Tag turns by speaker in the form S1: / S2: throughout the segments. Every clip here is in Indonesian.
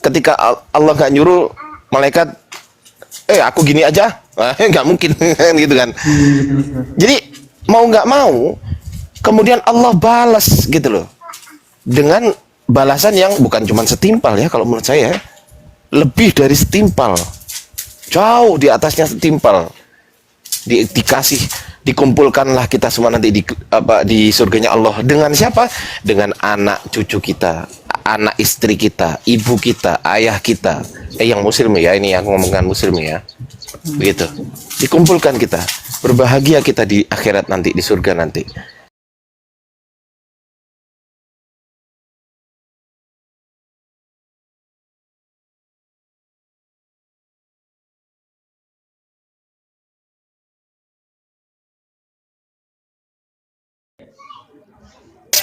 S1: ketika Allah nggak nyuruh malaikat, aku gini aja, nggak mungkin gitu kan. Jadi mau nggak mau, kemudian Allah balas gitu loh, dengan balasan yang bukan cuma setimpal ya, kalau menurut saya lebih dari setimpal, jauh di atasnya setimpal. Dikasih, dikumpulkanlah kita semua nanti di surganya Allah dengan siapa? Dengan anak cucu kita, anak istri kita, ibu kita, ayah kita. Yang muslim ya, ini yang ngomongkan muslim ya. Begitu. Dikumpulkan kita, berbahagia kita di akhirat nanti, di surga nanti.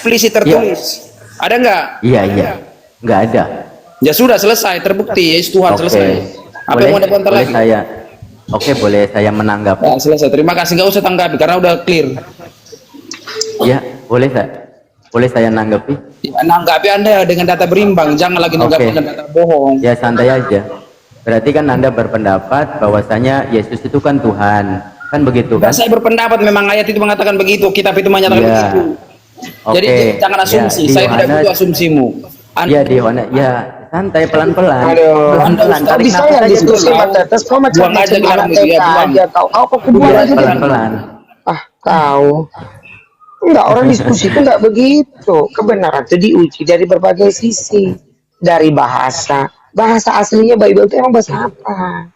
S2: Eksplisit tertulis. Ada nggak?
S3: Iya. Nggak ada.
S2: Ya sudah selesai, terbukti ya Tuhan selesai. Apa yang mau dibantah lagi?
S3: Boleh saya menanggapi?
S2: Ya, selesai. Terima kasih, nggak usah tanggapi karena udah clear.
S3: Ya, boleh saya nanggapi?
S2: Ya, nanggapi Anda dengan data berimbang, jangan lagi nanggapi dengan data bohong.
S3: Ya santai aja. Berarti kan Anda berpendapat bahwasanya Yesus itu kan Tuhan, kan begitu kan?
S2: Saya berpendapat memang ayat itu mengatakan begitu, kitab itu menyatakan begitu. Jadi jangan asumsi, saya tidak butuh asumsimu.
S3: Ya di Yohanes, ya santai pelan-pelan.
S2: Pelan-pelan.
S4: Tarik nafas aja diskusi atas kau macam anak TK aja kau. Kau kebuang aja
S3: pelan-pelan.
S4: Kau. Enggak, orang diskusi itu enggak begitu. Kebenaran itu diuji dari berbagai sisi. Dari bahasa. Bahasa aslinya Bible itu emang bahasa apa?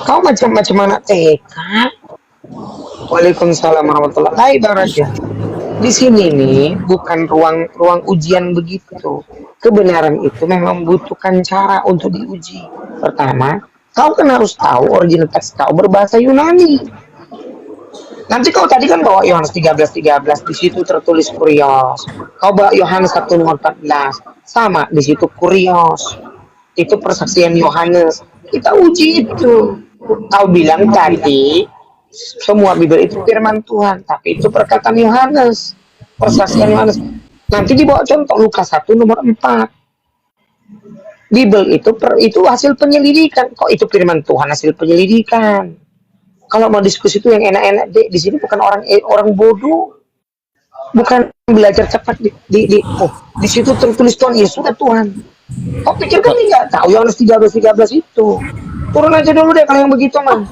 S4: Kau macam-macam anak TK. Waalaikumsalam warahmatullahi wabarakatuh. Baik, Bang Raja. Di sini nih bukan ruang ujian begitu. Kebenaran itu memang membutuhkan cara untuk diuji. Pertama, kau kan harus tahu original teks kau berbahasa Yunani. Nanti kau tadi kan bawa Yohanes 13:13, di situ tertulis kurios. Kau bawa Yohanes 1:14, sama di situ kurios. Itu persaksian Yohanes. Kita uji itu. Kau bilang tadi semua Bible itu firman Tuhan, tapi itu perkataan Yohanes, persaksian Yohanes. Nanti dibawa contoh Lukas 1:4. Bible itu hasil penyelidikan. Kok itu firman Tuhan hasil penyelidikan? Kalau mau diskusi itu yang enak-enak, di sini bukan orang bodoh, bukan belajar cepat di situ tertulis Tuhan Yesus Tuhan. Kok pikir kami nggak tahu Yohanes 13:13 itu? Turun aja dulu deh kalau yang begitu man.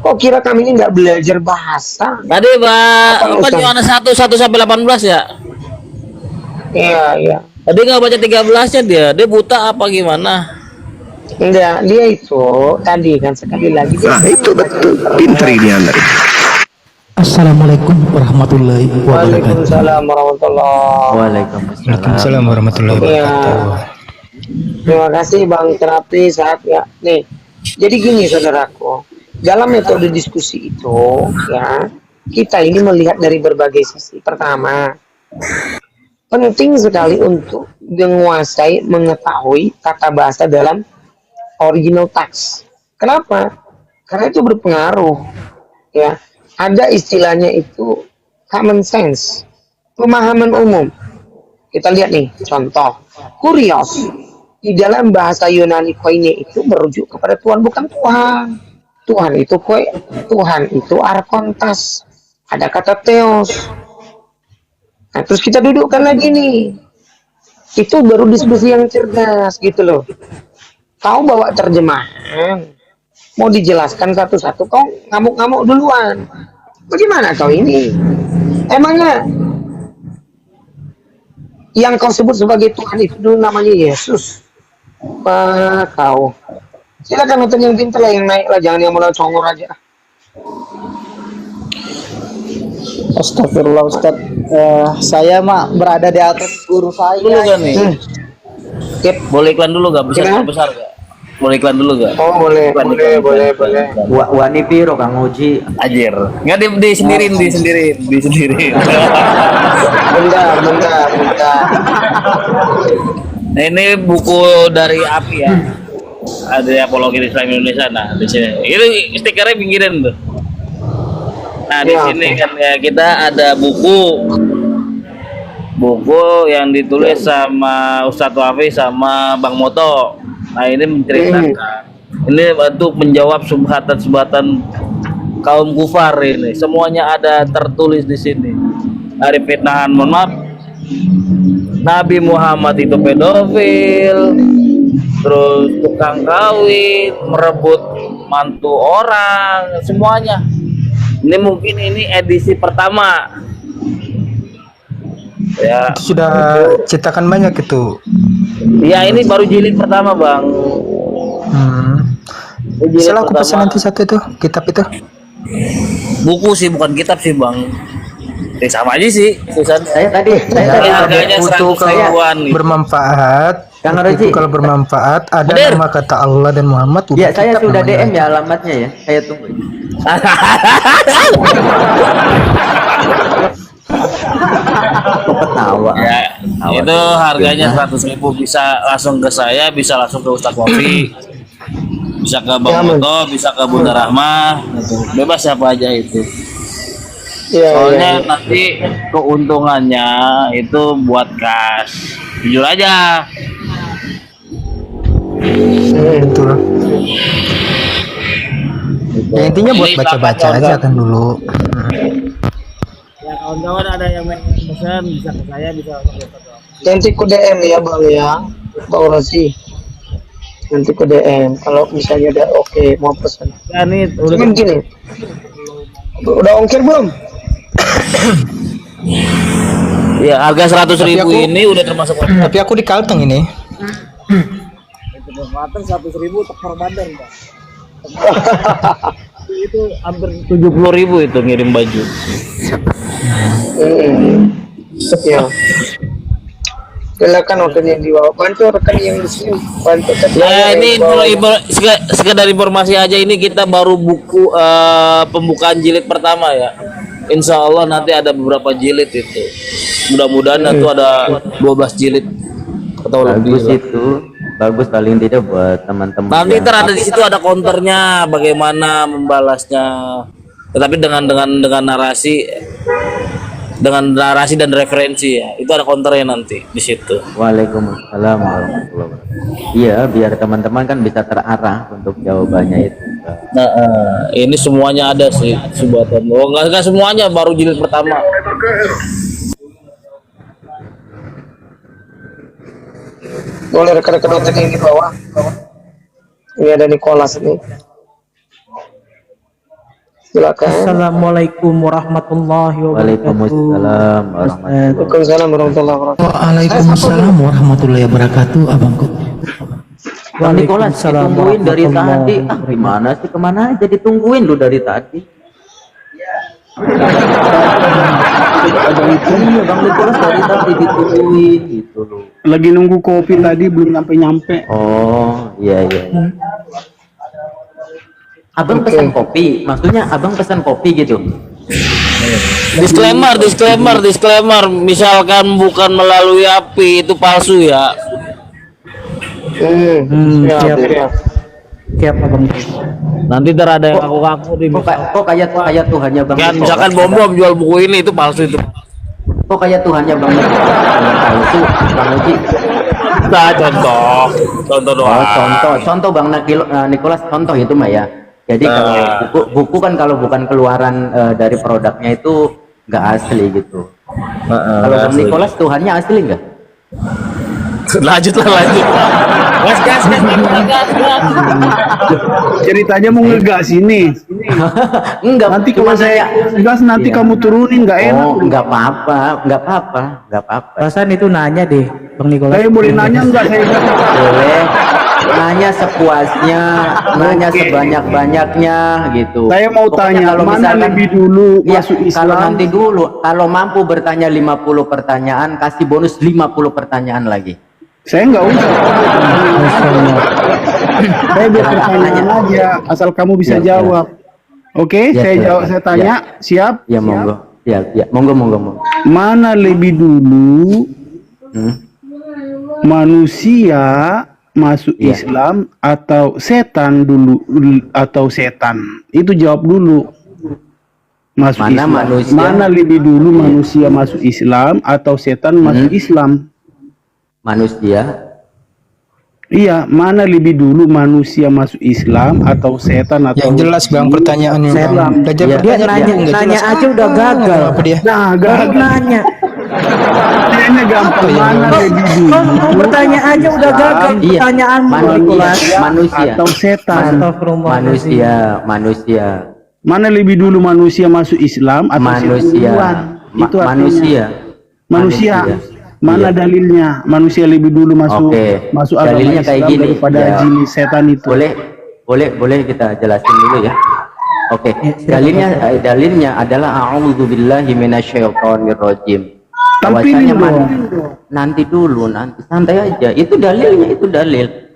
S4: Kok kira kami ini nggak belajar bahasa?
S5: Tadi Pak Yohanes 1:1-18 ya?
S4: Iya.
S5: Tadi nggak baca 13-nya dia buta apa gimana?
S4: Enggak, dia itu tadi kan sekali lagi.
S1: Itu betul, pinter ini Anda.
S6: Assalamualaikum warahmatullahi wabarakatuh.
S3: Waalaikumsalam
S6: warahmatullahi wabarakatuh.
S4: Terima kasih Bang Terapi saat ya. Nih, jadi gini saudaraku, dalam metode diskusi itu ya kita ini melihat dari berbagai sisi. Pertama, penting sekali untuk menguasai, mengetahui tata bahasa dalam original text. Kenapa? Karena itu berpengaruh. Ya, ada istilahnya itu common sense, pemahaman umum. Kita lihat nih contoh, kurios di dalam bahasa Yunani koine itu merujuk kepada Tuhan, bukan Tuhan. Tuhan itu Tuhan itu arkontas. Ada kata theos. Nah, terus kita dudukkan lagi nih. Itu baru diskusi yang cerdas gitu loh. Kau bawa terjemahan, mau dijelaskan satu-satu, kau ngamuk-ngamuk duluan. Bagaimana kau ini? Emangnya yang kau sebut sebagai Tuhan itu dulu namanya Yesus? Kau. Silakan nonton yang pintar lah, yang naik lah, jangan yang mulai congor aja.
S7: Astagfirullah Ustaz. Saya mah berada di atas guru saya.
S5: Dulu kan nih? Boleh iklan dulu gak? Besar gak? Boleh iklan dulu gak?
S4: Oh boleh.
S3: Wani piro Kang Uji?
S5: Anjir. Nggak disendiriin.
S4: Bentar.
S5: Nah, ini buku dari API ya. Ada Apologi Islam Indonesia. Nah, di sini. Itu stikernya pinggirin tuh. Nah, di sini kan ya kita ada buku buku yang ditulis sama Ustadz Wafi sama Bang Moto. Nah ini menceritakan, ini untuk menjawab subhatan-subhatan kaum kufar ini. Semuanya ada tertulis di sini. Dari fitnahan, mohon maaf, Nabi Muhammad itu pedofil, terus tukang kawin, merebut mantu orang, semuanya. Ini mungkin ini edisi pertama. Ya,
S8: Sudah cetakan banyak itu.
S5: ya ini baru jilid pertama, Bang. Ini jilid
S8: Salah aku pesan
S5: pertama.
S8: nanti satu itu kitab itu.
S5: Buku sih, bukan kitab sih, Bang. Sama aja sih tulisan.
S3: Saya tadi
S5: Harganya
S8: Buku
S5: 100
S8: kalau
S5: ribuan nih.
S8: bermanfaat.
S3: Kang
S8: Buku
S3: Roji.
S8: kalau bermanfaat ada
S5: Hadir.
S8: nama kata Allah dan Muhammad.
S3: Ya, saya
S8: kitab
S3: sudah
S8: namanya.
S3: DM ya alamatnya ya. Saya tunggu. Kok ketawa?
S5: Ya, itu harganya 100.000, bisa langsung ke saya, bisa langsung ke Ustadz Wafi, bisa ke Bang Moto, bisa ke Bunda Rahmah, gitu. Bebas siapa aja itu. Soalnya nanti keuntungannya itu buat kas, jujur aja.
S8: Betul. Ya, intinya buat
S5: Ini
S8: baca-baca
S5: belakang
S8: aja kan dulu.
S5: Ya kawan-kawan ada yang pesan bisa ke saya, bisa ke Ustadz Wafi.
S4: Nanti ku DM ya Bang ya, Bang Rosi. Nanti ku DM kalau misalnya udah oke mau pesan.
S5: Ya nih
S4: Cuman gini, udah ongkir belum?
S5: ya harga 100.000 ini udah termasuk
S8: Tapi aku di Kalteng ini.
S2: Mateng 100.000 tekor bandar, Pak.
S5: itu hampir 70.000 itu ngirim baju.
S4: Ya. Silakan waktunya dibawa. Bantu rekan yang di sini. Bantu
S5: Ya ini sekedar informasi aja, ini kita baru buku pembukaan jilid pertama ya. Insya Allah nanti ada beberapa jilid itu. Mudah-mudahan itu ada 12 jilid atau lebih.
S3: Bagus itu. Bagus paling tidak buat teman-teman.
S5: Nanti
S3: yang-
S5: ada di situ ada counternya, bagaimana membalasnya. Tetapi dengan narasi dan referensi ya. Itu ada counternya nanti di situ.
S3: Waalaikumsalam warahmatullahi wabarakatuh. Iya, biar teman-teman kan bisa terarah untuk jawabannya itu.
S5: Nah, ini semuanya ada sih subatan. Oh, enggak semuanya, baru jilid pertama.
S4: boleh rekan-rekan waktu yang di bawah. Ini ada Nicholas nih. Silakan.
S9: Assalamualaikum warahmatullahi wabarakatuh.
S3: Waalaikumsalam warahmatullahi wabarakatuh.
S4: Waalaikumsalam warahmatullahi wabarakatuh.
S6: Waalaikumsalam warahmatullahi wabarakatuh, abangku.
S3: Bang Nikolas
S9: Waalaikumsalam
S3: ditungguin dari tadi.
S9: warahmatullahi
S3: Ah, gimana sih, kemana aja ditungguin lu dari tadi? Iya, Bang Nikolas dari tadi ditungguin gitu loh.
S7: Lagi nunggu kopi tadi belum nyampe.
S3: Oh, iya. Abang pesan kopi, maksudnya abang pesan kopi gitu.
S5: Disclaimer. Misalkan bukan melalui api itu palsu ya.
S9: Siap, siap abang.
S5: Nanti ntar ada yang ngaku-ngaku di
S3: Kok kayak Tuhannya Bang
S5: kan
S3: Nikolas?
S5: misalkan bom jual buku ini itu palsu itu.
S3: Kok kayak Tuhannya Bang Nikolas? Palsu, Bang Uji.
S5: Nah, contoh doang.
S3: Oh, contoh Bang Nikolas, contoh itu mah ya. Jadi kalau buku kan kalau bukan keluaran dari produknya itu nggak asli gitu. Kalau Bang Nikolas Tuhannya asli nggak?
S5: Lanjut. Gas.
S7: Ceritanya mau ngegas ini.
S3: Enggak.
S7: Nanti
S3: cuma
S7: kalau saya gas nanti
S3: Iya.
S7: kamu turunin nggak enak.
S3: Oh, nggak apa-apa.
S9: Perasaan itu nanya deh, Bang Nikolas.
S7: Saya boleh nanya nggak saya?
S3: Boleh. Nanya sepuasnya, nanya sebanyak-banyaknya gitu.
S7: Saya mau
S3: Pokoknya
S7: tanya,
S3: kalau
S7: mana
S3: misalkan-
S7: lebih dulu
S3: Iya,
S7: masuk
S3: kalau
S7: Islam?
S3: nanti dulu, kalau mampu bertanya 50 pertanyaan, kasih bonus 50 pertanyaan lagi.
S7: Saya nggak usah. Saya berpertanyaan aja, asal kamu bisa
S3: Ya,
S7: jawab. Oke,
S3: Ya,
S7: saya
S3: silakan.
S7: jawab. Saya tanya, siap?
S3: Ya monggo. Ya, monggo.
S7: Mana lebih dulu
S3: Hmm?
S7: manusia masuk
S3: Iya.
S7: Islam atau setan dulu atau setan? Itu jawab dulu.
S10: Masuk
S3: Mana
S10: Islam.
S3: manusia?
S10: Mana lebih dulu manusia masuk Islam atau setan masuk Islam?
S3: Manusia.
S10: Iya, mana lebih dulu manusia masuk Islam atau setan atau
S8: Yang jelas bang pertanyaannya bang.
S10: Islam?
S8: Belajar
S3: Dia
S8: pertanyaan
S3: nanya aja udah gagal.
S8: Apa dia?
S10: Nah,
S3: Baru nanya.
S10: Ini gampang. Mana lebih dulu
S9: Bertanya aja udah gagal
S3: Iya.
S9: pertanyaan
S3: Manusia
S10: atau setan?
S3: Manusia. Manusia.
S10: Mana lebih dulu manusia masuk Islam atau setan
S3: Manusia.
S10: duluan? Itu artinya.
S3: Manusia.
S10: Manusia. Mana dalilnya? Manusia lebih dulu masuk
S3: Oke.
S10: masuk agama
S3: Dalilnya
S10: Islam
S3: kayak gini.
S10: daripada
S3: Ya.
S10: jin setan itu.
S3: Boleh kita jelasin dulu ya. Oke. Dalilnya adalah a'udzubillahi minasyaitonirrajim.
S10: Tampilin dong.
S3: Nanti santai aja. Itu dalilnya,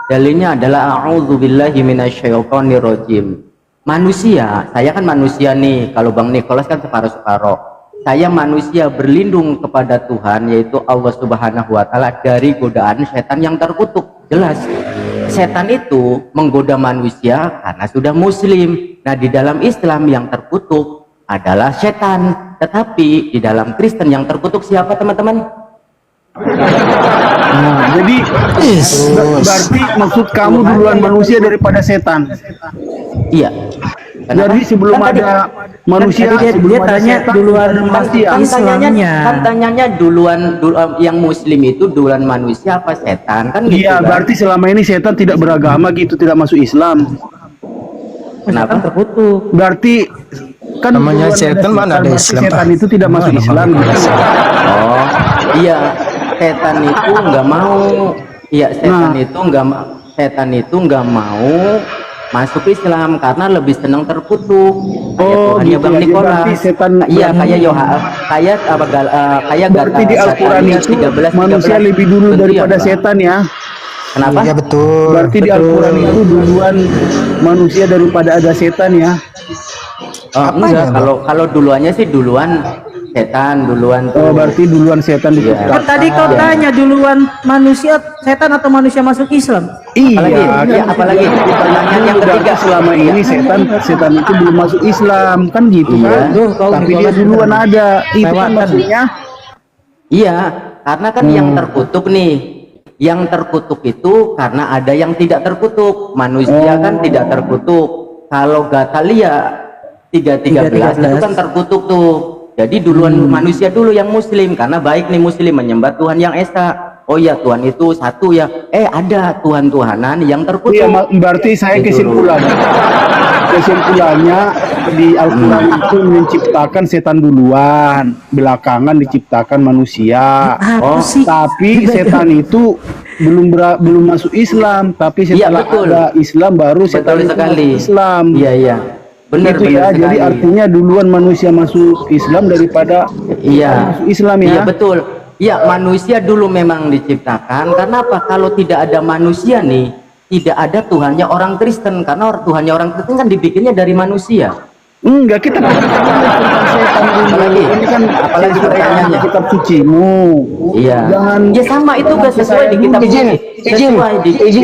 S3: Dalilnya adalah a'udzubillahi minasyaitonirrajim. Manusia, saya kan manusia nih. Kalau Bang Nicholas kan separuh-separuh. Saya manusia berlindung kepada Tuhan, yaitu Allah Subhanahu wa Ta'ala, dari godaan setan yang terkutuk. Jelas, setan itu menggoda manusia karena sudah muslim. Nah, di dalam Islam yang terkutuk adalah setan, tetapi di dalam Kristen yang terkutuk siapa, teman-teman?
S10: Nah, jadi berarti maksud kamu duluan manusia daripada setan.
S3: Iya.
S10: Jadi sebelum ada manusia, sebelum ada setan,
S9: duluan
S10: manusia.
S3: Kan tanyanya duluan yang muslim itu duluan manusia apa setan, kan gitu.
S10: Iya,
S3: kan?
S10: berarti selama ini setan tidak beragama gitu, tidak masuk Islam.
S3: Kenapa terkutuk?
S10: Berarti kan
S8: Namanya
S10: duluan
S8: setan, mana ada
S10: berarti
S8: Islam,
S10: setan
S8: Pak?
S10: itu tidak masuk
S8: Mana
S10: Islam
S8: mana
S10: gitu.
S3: Oh iya, setan itu nggak mau. Iya, setan itu nggak mau masuk Islam karena lebih senang terkutuk. Kayak Tuhannya
S10: gitu
S3: Bang
S10: ya.
S3: Nicholas.
S10: Berarti setan
S3: Iya, kayak
S10: berarti di Al-Quran itu manusia lebih dulu daripada setan ya.
S3: Kenapa?
S8: Iya betul.
S10: Berarti di Al-Quran itu duluan manusia daripada ada setan ya.
S3: Enggak, kalau duluannya sih duluan setan duluan tuh.
S10: Oh, berarti duluan setan
S3: Iya.
S10: diciptakan.
S9: Tadi kau tanya duluan manusia setan atau manusia masuk Islam?
S3: Apalagi pertanyaan yang
S10: berarti
S3: ketiga.
S10: selama ini setan itu belum masuk Islam kan gitu
S3: Iya.
S10: kan. Tapi dia duluan ada. Itu kan maksudnya.
S3: Iya, karena kan yang terkutuk nih. Yang terkutuk itu karena ada yang tidak terkutuk. Manusia kan tidak terkutuk. Kalau Gatalia 3:13 itu kan terkutuk tuh. Jadi duluan manusia dulu yang muslim, karena baik nih muslim menyembah Tuhan yang esa. Oh ya, Tuhan itu satu ya. Ada Tuhan-Tuhanan yang terkutuk.
S10: Iya, berarti saya kesimpulannya di Al-Quran itu menciptakan setan duluan, belakangan diciptakan manusia. Tapi setan itu belum masuk Islam, tapi setelah ada Islam baru setan itu masuk Islam.
S3: Iya. Benar,
S10: gitu ya. Jadi artinya duluan manusia masuk Islam daripada masuk Islam ya.
S3: Iya betul. Iya, manusia dulu memang diciptakan. Karena apa? Kalau tidak ada manusia nih, tidak ada Tuhannya orang Kristen. Karena Tuhannya orang Kristen kan dibikinnya dari manusia.
S10: Enggak, kita apalagi pertanyaannya kitab sucimu.
S3: Iya.
S10: Jangan
S3: ya sama itu gak sesuai di kitab suci.
S4: Izin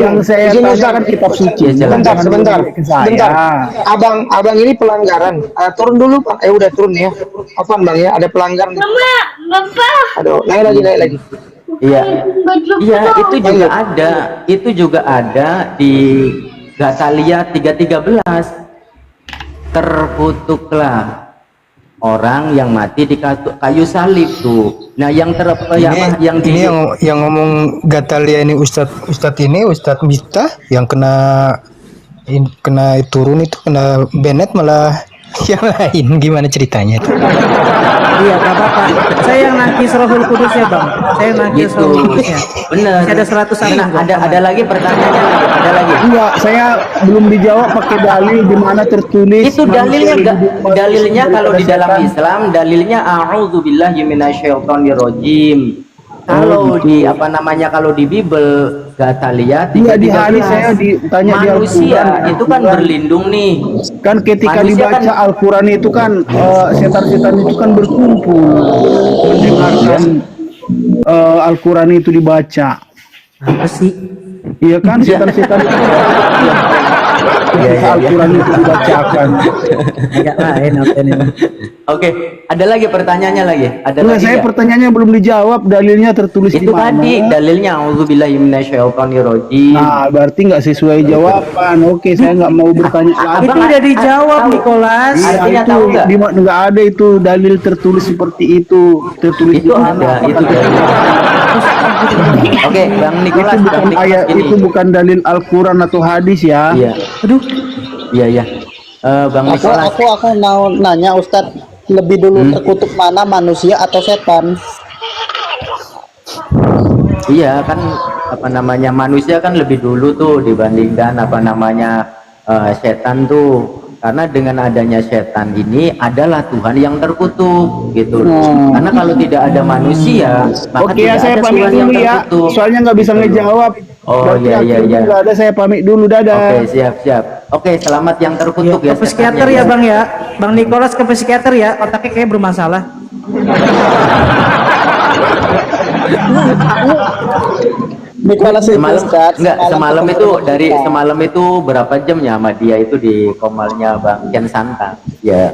S10: yang saya tanyakan kitab suci.
S4: Sebentar. Abang ini pelanggaran. Turun dulu Pak. Udah turun ya. Apaan Bang ya? Ada pelanggaran. Bapak. Aduh, naik lagi.
S3: Iya. Iya, itu juga ada di Gatalia 3:13. Terkutuklah orang yang mati di kayu salib tuh. Nah, yang
S8: ngomong Gatalia ini Ustadz Miftah yang kena turun itu, kena Bennett malah yang lain. Gimana ceritanya itu?
S9: Iya, Kak Bapak. Saya yang nakis Rohul Kudus ya, Bang. Saya nakis Rohul Kudusnya.
S3: Benar.
S9: Ada 100
S3: ada lagi pertanyaannya lagi. Ada lagi.
S10: Enggak, saya belum dijawab pakai dalil di mana tertulis.
S3: Itu dalilnya kalau di dalam Islam dalilnya a'udzubillahi minasyaitonirrajim. Kalau di kalau di Bible Gatalia 3:13
S10: saya ditanya
S3: manusia
S10: di
S3: itu kan berlindung nih.
S10: Kan ketika dibaca Al-Quran itu kan setan-setan itu kan berkumpul mendengarkan Al-Quran itu dibaca.
S9: Apa sih?
S10: Iya kan setan-setan itu ketika Al-Quran itu dibacakan.
S9: Agak lain apa ini.
S3: Oke, ada lagi pertanyaannya lagi? Ada
S10: Enggak,
S3: lagi
S10: saya
S3: nggak?
S10: pertanyaannya belum dijawab, dalilnya tertulis di
S3: Itu
S10: mana?
S3: tadi dalilnya auzubillahi minasyaitonirrajim.
S10: Nah, berarti nggak sesuai jawaban. Oke, saya nggak mau bertanya lagi.
S9: Itu udah dijawab Nicholas.
S10: Iya,
S3: Artinya
S10: itu
S3: tahu nggak?
S10: nggak ada itu dalil tertulis seperti itu. Tertulis
S3: Itu
S10: di mana?
S3: ada, itu dalil. Oke, Bang Nikolas,
S10: Itu
S3: Bang
S10: bukan
S3: Nikolas
S10: ayat,
S3: gini.
S10: itu bukan dalil Al-Quran atau hadis ya.
S3: Iya.
S9: Aduh,
S3: Iya, iya. Bang Nikolas.
S7: Aku mau nanya Ustadz, lebih dulu terkutuk mana, manusia atau setan?
S3: Iya kan, apa namanya, manusia kan lebih dulu tuh dibandingkan apa namanya setan tuh, karena dengan adanya setan ini adalah Tuhan yang terkutuk gitu. Karena kalau tidak ada manusia, maka
S10: Oke ya,
S3: tidak
S10: saya
S3: ada
S10: pamit
S3: Tuhan yang
S10: dulu ya.
S3: terkutuk.
S10: Soalnya nggak bisa
S3: Gitu.
S10: ngejawab.
S3: Oh,
S10: Berarti
S3: iya, iya,
S10: akhirnya
S3: iya.
S10: nggak ada, saya pamit dulu. Dadah.
S3: Oke, siap siap. Oke, selamat yang terkutuk ya.
S9: ke psikiater
S3: setannya
S9: ya Bang ya. Bang Nicholas ke psikiater ya, otaknya kayak bermasalah.
S7: Nicholas itu
S3: Semalam
S7: Ustadz,
S3: enggak, semalam
S7: ketemu
S3: itu
S7: teman
S3: dari
S7: kita.
S3: semalam itu berapa jamnya sama dia itu di komalnya Bang Kian Santang ya.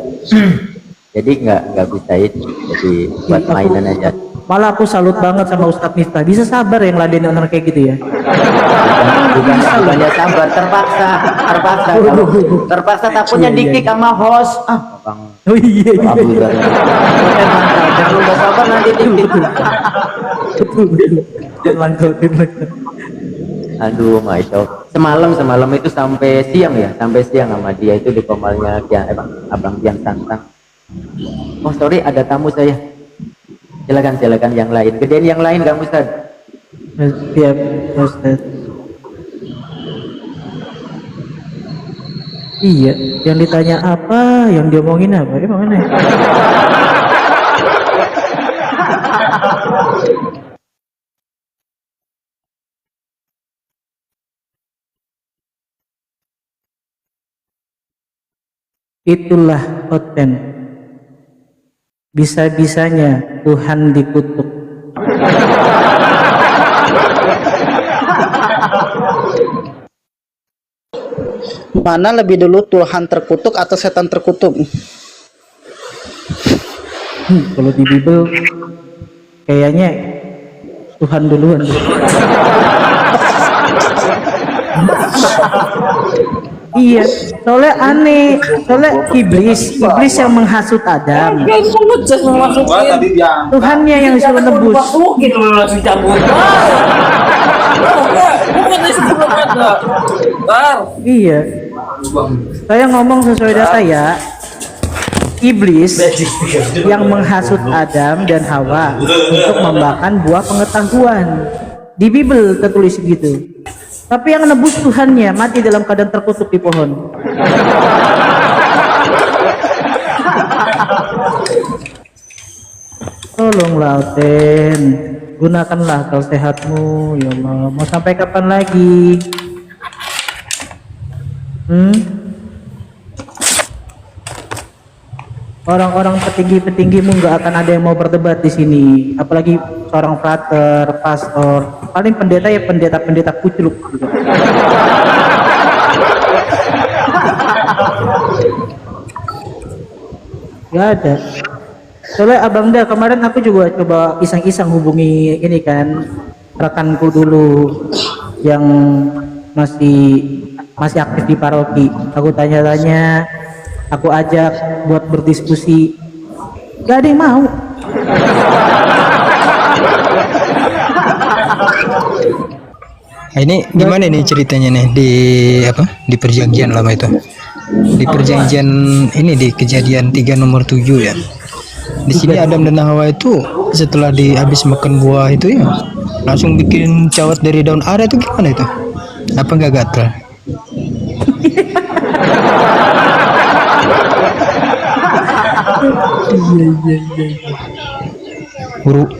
S3: Jadi nggak bisa itu, jadi buat mainan aja.
S9: Malah aku salut banget sama Ustadz Miftah. Bisa sabar yang ladenin orang kayak gitu ya.
S3: Bukannya sabar, terpaksa kalau terpaksa takutnya
S9: Iya, iya,
S3: dikik sama host. Bang
S9: Oh iya iya.
S3: Abu Dhar. Kalau nggak sabar nanti dikik. Aduh, masya Allah. Semalam itu sampai siang sama dia itu di komalnya Abang Kian Santang. Oh sorry, ada tamu saya. Silakan yang lain. Gedein yang lain kamu Ustaz.
S9: Siap Ustaz. Iya, yang ditanya apa, yang diomongin apa, emang aneh. Itulah konten. Bisa-bisanya Tuhan dikutuk.
S7: Mana lebih dulu Tuhan terkutuk atau setan terkutuk?
S9: Kalau di Bible kayaknya Tuhan duluan. Iya, soalnya aneh, soalnya iblis yang menghasut Adam. Tuhannya yang disuruh nebus. Iya. Saya ngomong sesuai data ya. Iblis yang menghasut Adam dan Hawa untuk memakan buah pengetahuan. Di Bible tertulis gitu. Tapi yang nebus Tuhannya mati dalam keadaan terkutuk di pohon. Tolonglah Ten, gunakanlah akal sehatmu ya Allah. Mau sampai kapan lagi? Orang-orang petinggi-petinggimu nggak akan ada yang mau berdebat di sini, apalagi seorang frater, pastor, paling pendeta ya pendeta kucluk gitu. Gak ada. Soalnya Abang Da kemarin aku juga coba iseng-iseng hubungi ini kan rekanku dulu yang masih aktif di paroki. Aku tanya-tanya, aku ajak buat berdiskusi, gak ada yang mau.
S8: Nah, ini gimana nih ceritanya nih di perjanjian lama itu, di perjanjian ini di Kejadian 3 nomor 7 ya. Di sini Adam dan Hawa itu setelah habis makan buah itu ya langsung bikin cawat dari daun ara, itu gimana itu? Apa nggak gatal?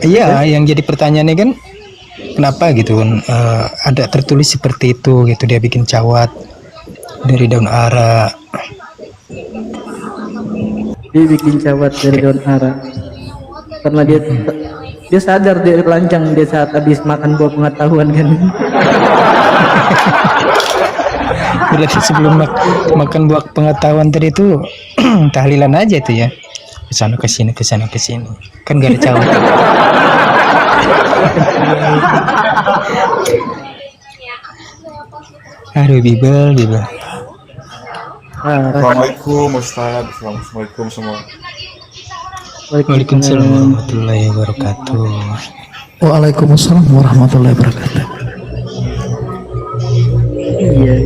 S8: Iya, yang jadi pertanyaannya kan kenapa gitu kan ada tertulis seperti itu gitu, dia bikin cawat dari daun ara.
S9: Dia bikin cawat dari daun ara karena dia sadar dia telanjang dia saat habis makan buah pengetahuan kan.
S8: Berarti sebelum makan buah pengetahuan tadi itu tahlilan aja itu ya. Kesana kesini kesana kesini. Kan gak ada cawe. Aduh, Bibel.
S11: Assalamualaikum Ustaz. Assalamualaikum semua.
S8: Waalaikumsalam warahmatullahi wabarakatuh.
S6: Waalaikumsalam warahmatullahi wabarakatuh.
S9: Iya.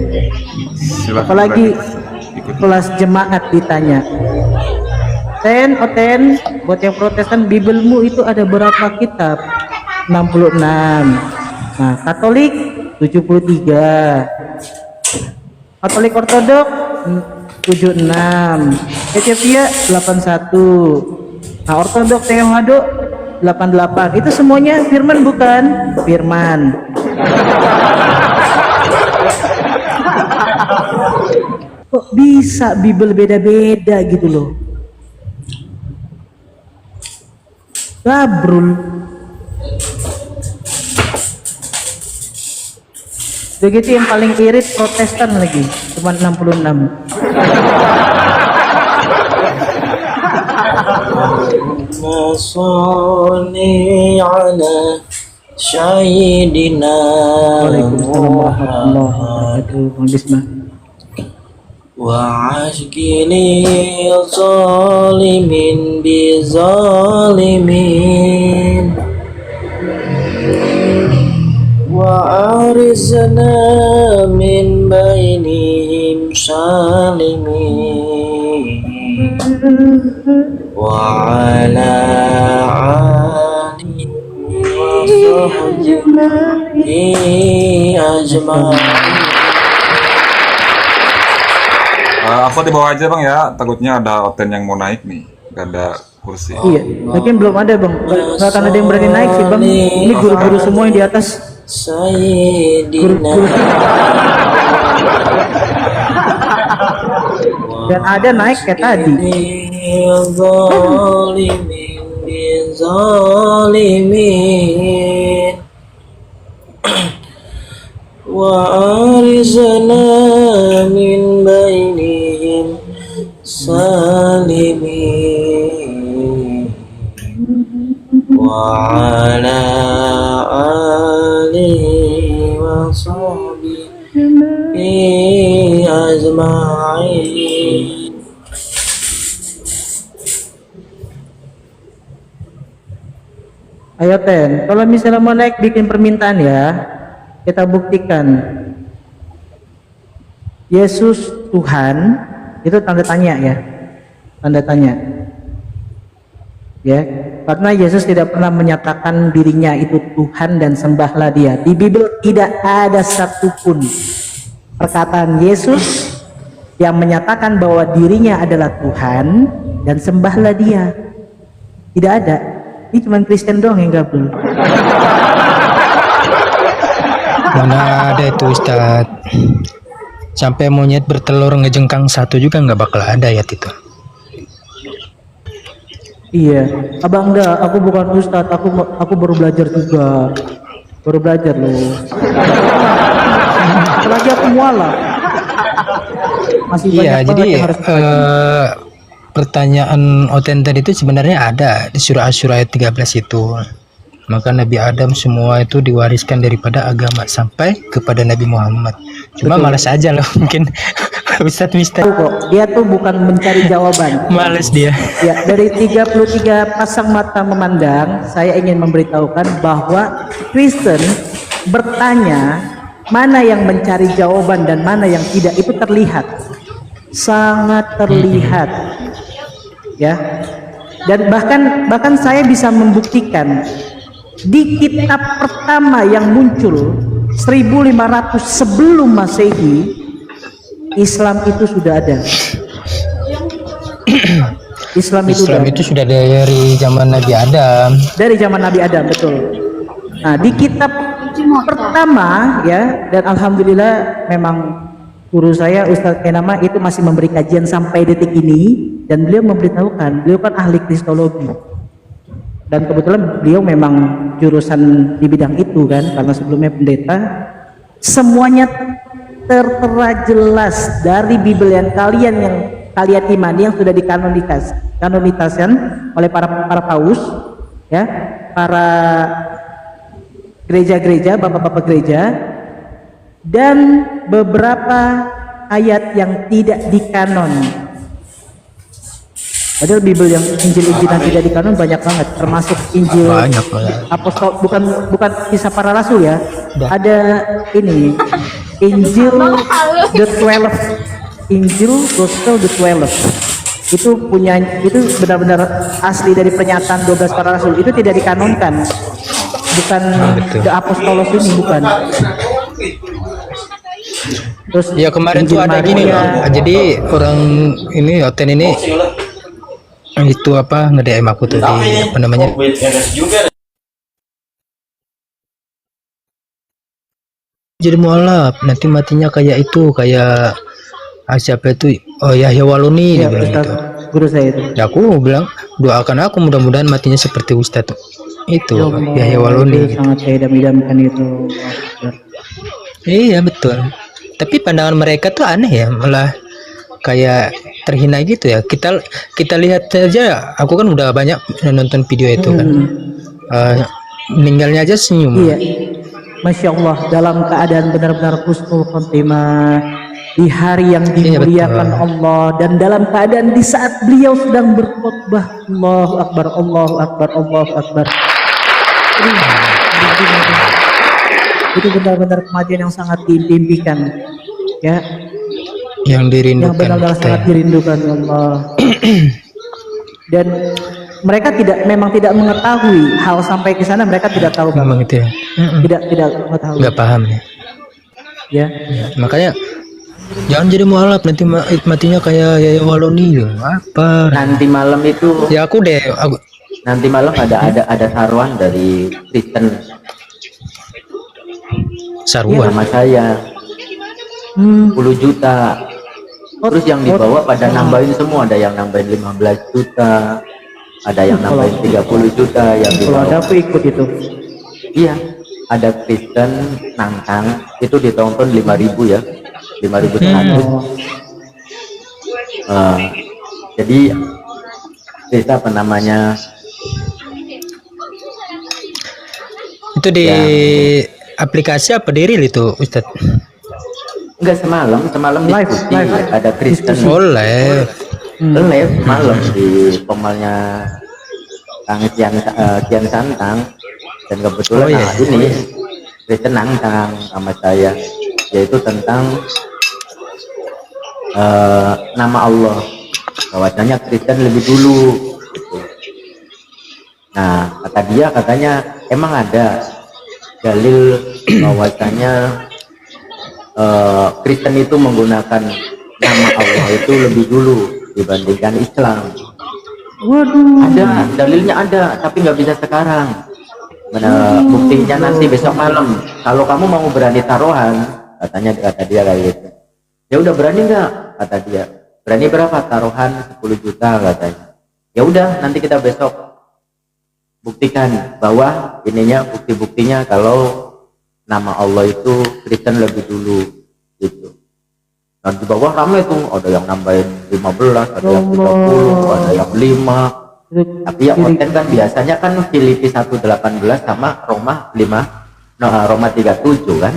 S9: Apalagi kelas jemaat ditanya, Oten, buat yang Protestan, Bibelmu itu ada berapa kitab? 66. Nah, Katolik 73. Katolik Ortodok 76. Ethiopia 81. Nah, Ortodok Theohado 88. Itu semuanya firman bukan? Firman. Kok bisa Bibel beda-beda gitu loh? Gabrul. Begitu yang paling irit Protestan lagi, cuma 66.
S12: Salli ala Sayyidina
S9: Bismillah.
S12: Wa ashkili zalimin bi zalimin wa arizna min bainihim salimin wa ala alihi wa sahbihi ajma'in.
S11: Apa di bawah aja bang ya, takutnya ada Oten yang mau naik nih, gak ada kursi.
S9: Iya, mungkin belum ada bang, nggak akan ada yang berani naik sih bang. Ini guru-guru semua yang di atas. Guru-guru. Dan ada naik kayak tadi.
S12: Wa arizana min bainihim salimin wa ala alihi wa sahbihi ajma'in.
S9: Ayo Ten, kalau misalnya mau naik bikin permintaan ya. Kita buktikan Yesus Tuhan, itu tanda tanya ya, tanda tanya ya, karena Yesus tidak pernah menyatakan dirinya itu Tuhan dan sembahlah dia. Di Bible tidak ada satupun perkataan Yesus yang menyatakan bahwa dirinya adalah Tuhan dan sembahlah dia. Tidak ada. Ini cuma Kristen doang yang gabung.
S8: Mana ada itu Ustaz? Sampai monyet bertelur ngejengkang satu juga nggak bakal ada ya itu.
S9: Iya, abang enggak, aku bukan Ustadz, aku baru belajar juga, baru belajar loh. Apalagi aku mualaf. Masih
S8: Iya,
S9: banyak
S8: jadi
S9: banget yang harus
S8: pertanyaan Oten tadi itu sebenarnya ada di surah Asy-Syura ayat 13 itu. Maka Nabi Adam semua itu diwariskan daripada agama sampai kepada Nabi Muhammad. Cuma
S9: Betul.
S8: malas aja loh mungkin Ustadz
S9: kok dia tuh bukan mencari jawaban.
S8: Males dia.
S9: Ya, dari 33 pasang mata memandang, saya ingin memberitahukan bahwa Kristen bertanya mana yang mencari jawaban dan mana yang tidak, itu terlihat. Sangat terlihat. Ya. Dan bahkan saya bisa membuktikan di kitab pertama yang muncul 1500 sebelum Masehi, Islam itu sudah ada. Islam itu
S8: sudah dari zaman Nabi Adam.
S9: Dari zaman Nabi Adam, betul. Nah, di kitab pertama ya, dan alhamdulillah memang guru saya Ustadz Kenama itu masih memberi kajian sampai detik ini, dan beliau memberitahukan, beliau kan ahli kristologi. Dan kebetulan beliau memang jurusan di bidang itu kan, karena sebelumnya pendeta. Semuanya tertera jelas dari Bible yang kalian imani, yang sudah dikanonitaskan oleh para paus, ya, para gereja-gereja, bapak-bapak gereja, dan beberapa ayat yang tidak dikanon. Padahal Bible yang Injil-Injil yang tidak dikanon banyak banget, termasuk Injil apostol, bukan kisah para rasul ya. Ada ini Injil the 12, Injil Gospel the 12. Itu benar-benar asli dari pernyataan 12 para rasul. Itu tidak dikanonkan. Bukan the Apostolos ini, bukan. Terus
S8: ya kemarin tuh ada gini loh. Jadi orang ini Oten ini itu apa nge-DM aku tuh di apa namanya, jadi mualaf nanti matinya kayak itu, kayak siapa itu, oh ya Waluni, dia bilang gitu.
S9: Guru saya itu.
S8: Ya aku bilang doakan aku mudah-mudahan matinya seperti Ustadz itu ya Waluni gitu.
S9: Sangat saya idam-idamkan itu.
S8: Iya betul, tapi pandangan mereka tuh aneh ya, malah kayak terhina gitu ya. Kita lihat saja, aku kan udah banyak nonton video itu kan. Meninggalnya aja senyum.
S9: Iya, Masya Allah, dalam keadaan benar-benar husnul khotimah, di hari yang dimuliakan Allah, dan dalam keadaan di saat beliau sedang berkhutbah. Allahu Akbar, Allahu Akbar, Allahu Akbar. Itu benar-benar kematian yang sangat diimpikan, ya,
S8: yang dirindukan,
S9: yang benar-benar sangat dirindukan Allah. Dan mereka memang tidak mengetahui hal sampai ke sana, mereka tidak tahu.
S8: Memang itu ya.
S9: Tidak mengetahui.
S8: Nggak paham ya.
S9: Ya.
S8: Makanya jangan jadi mualaf, nanti matinya kayak Yaya Waloni gitu. Apa?
S3: Nanti malam itu.
S8: Ya aku.
S3: Nanti malam ada taruhan dari Kristen.
S8: Sarwan
S3: sama saya 10 juta. Terus yang dibawa pada nambahin semua, ada yang nambahin 15 juta, ada yang nambahin 30 juta, yang dibawa.
S9: Kalau ada aku ikut itu.
S3: Iya, ada Kristen nantang itu ditonton 5.000 ya, 5.100. Jadi kita apa namanya
S8: itu di aplikasi apa di real itu Ustadz?
S3: Enggak, semalam live, ada Kristen
S8: live
S3: malam di pemalnya Kang Kian Santang, dan kebetulan ini Kristen nantang sama saya, yaitu tentang nama Allah, bahwasanya Kristen lebih dulu gitu. Nah katanya emang ada dalil bahwasanya Kristen itu menggunakan nama Allah itu lebih dulu dibandingkan Islam.
S9: Waduh.
S3: Ada dalilnya, ada, tapi nggak bisa sekarang. Buktinya nanti besok malam. Kalau kamu mau berani taruhan, kata dia kayak gitu. Ya udah, berani nggak? Kata dia. Berani berapa? Taruhan 10 juta katanya. Ya udah, nanti kita besok buktikan bahwa bukti-buktinya kalau nama Allah itu Kristen lebih dulu gitu. Dan di bawah ramai tuh, ada yang nambahin 15, ada yang 30, ada yang 5. Tapi yang konten kan biasanya kan Filipi 1:18 sama Roma 3:7 kan.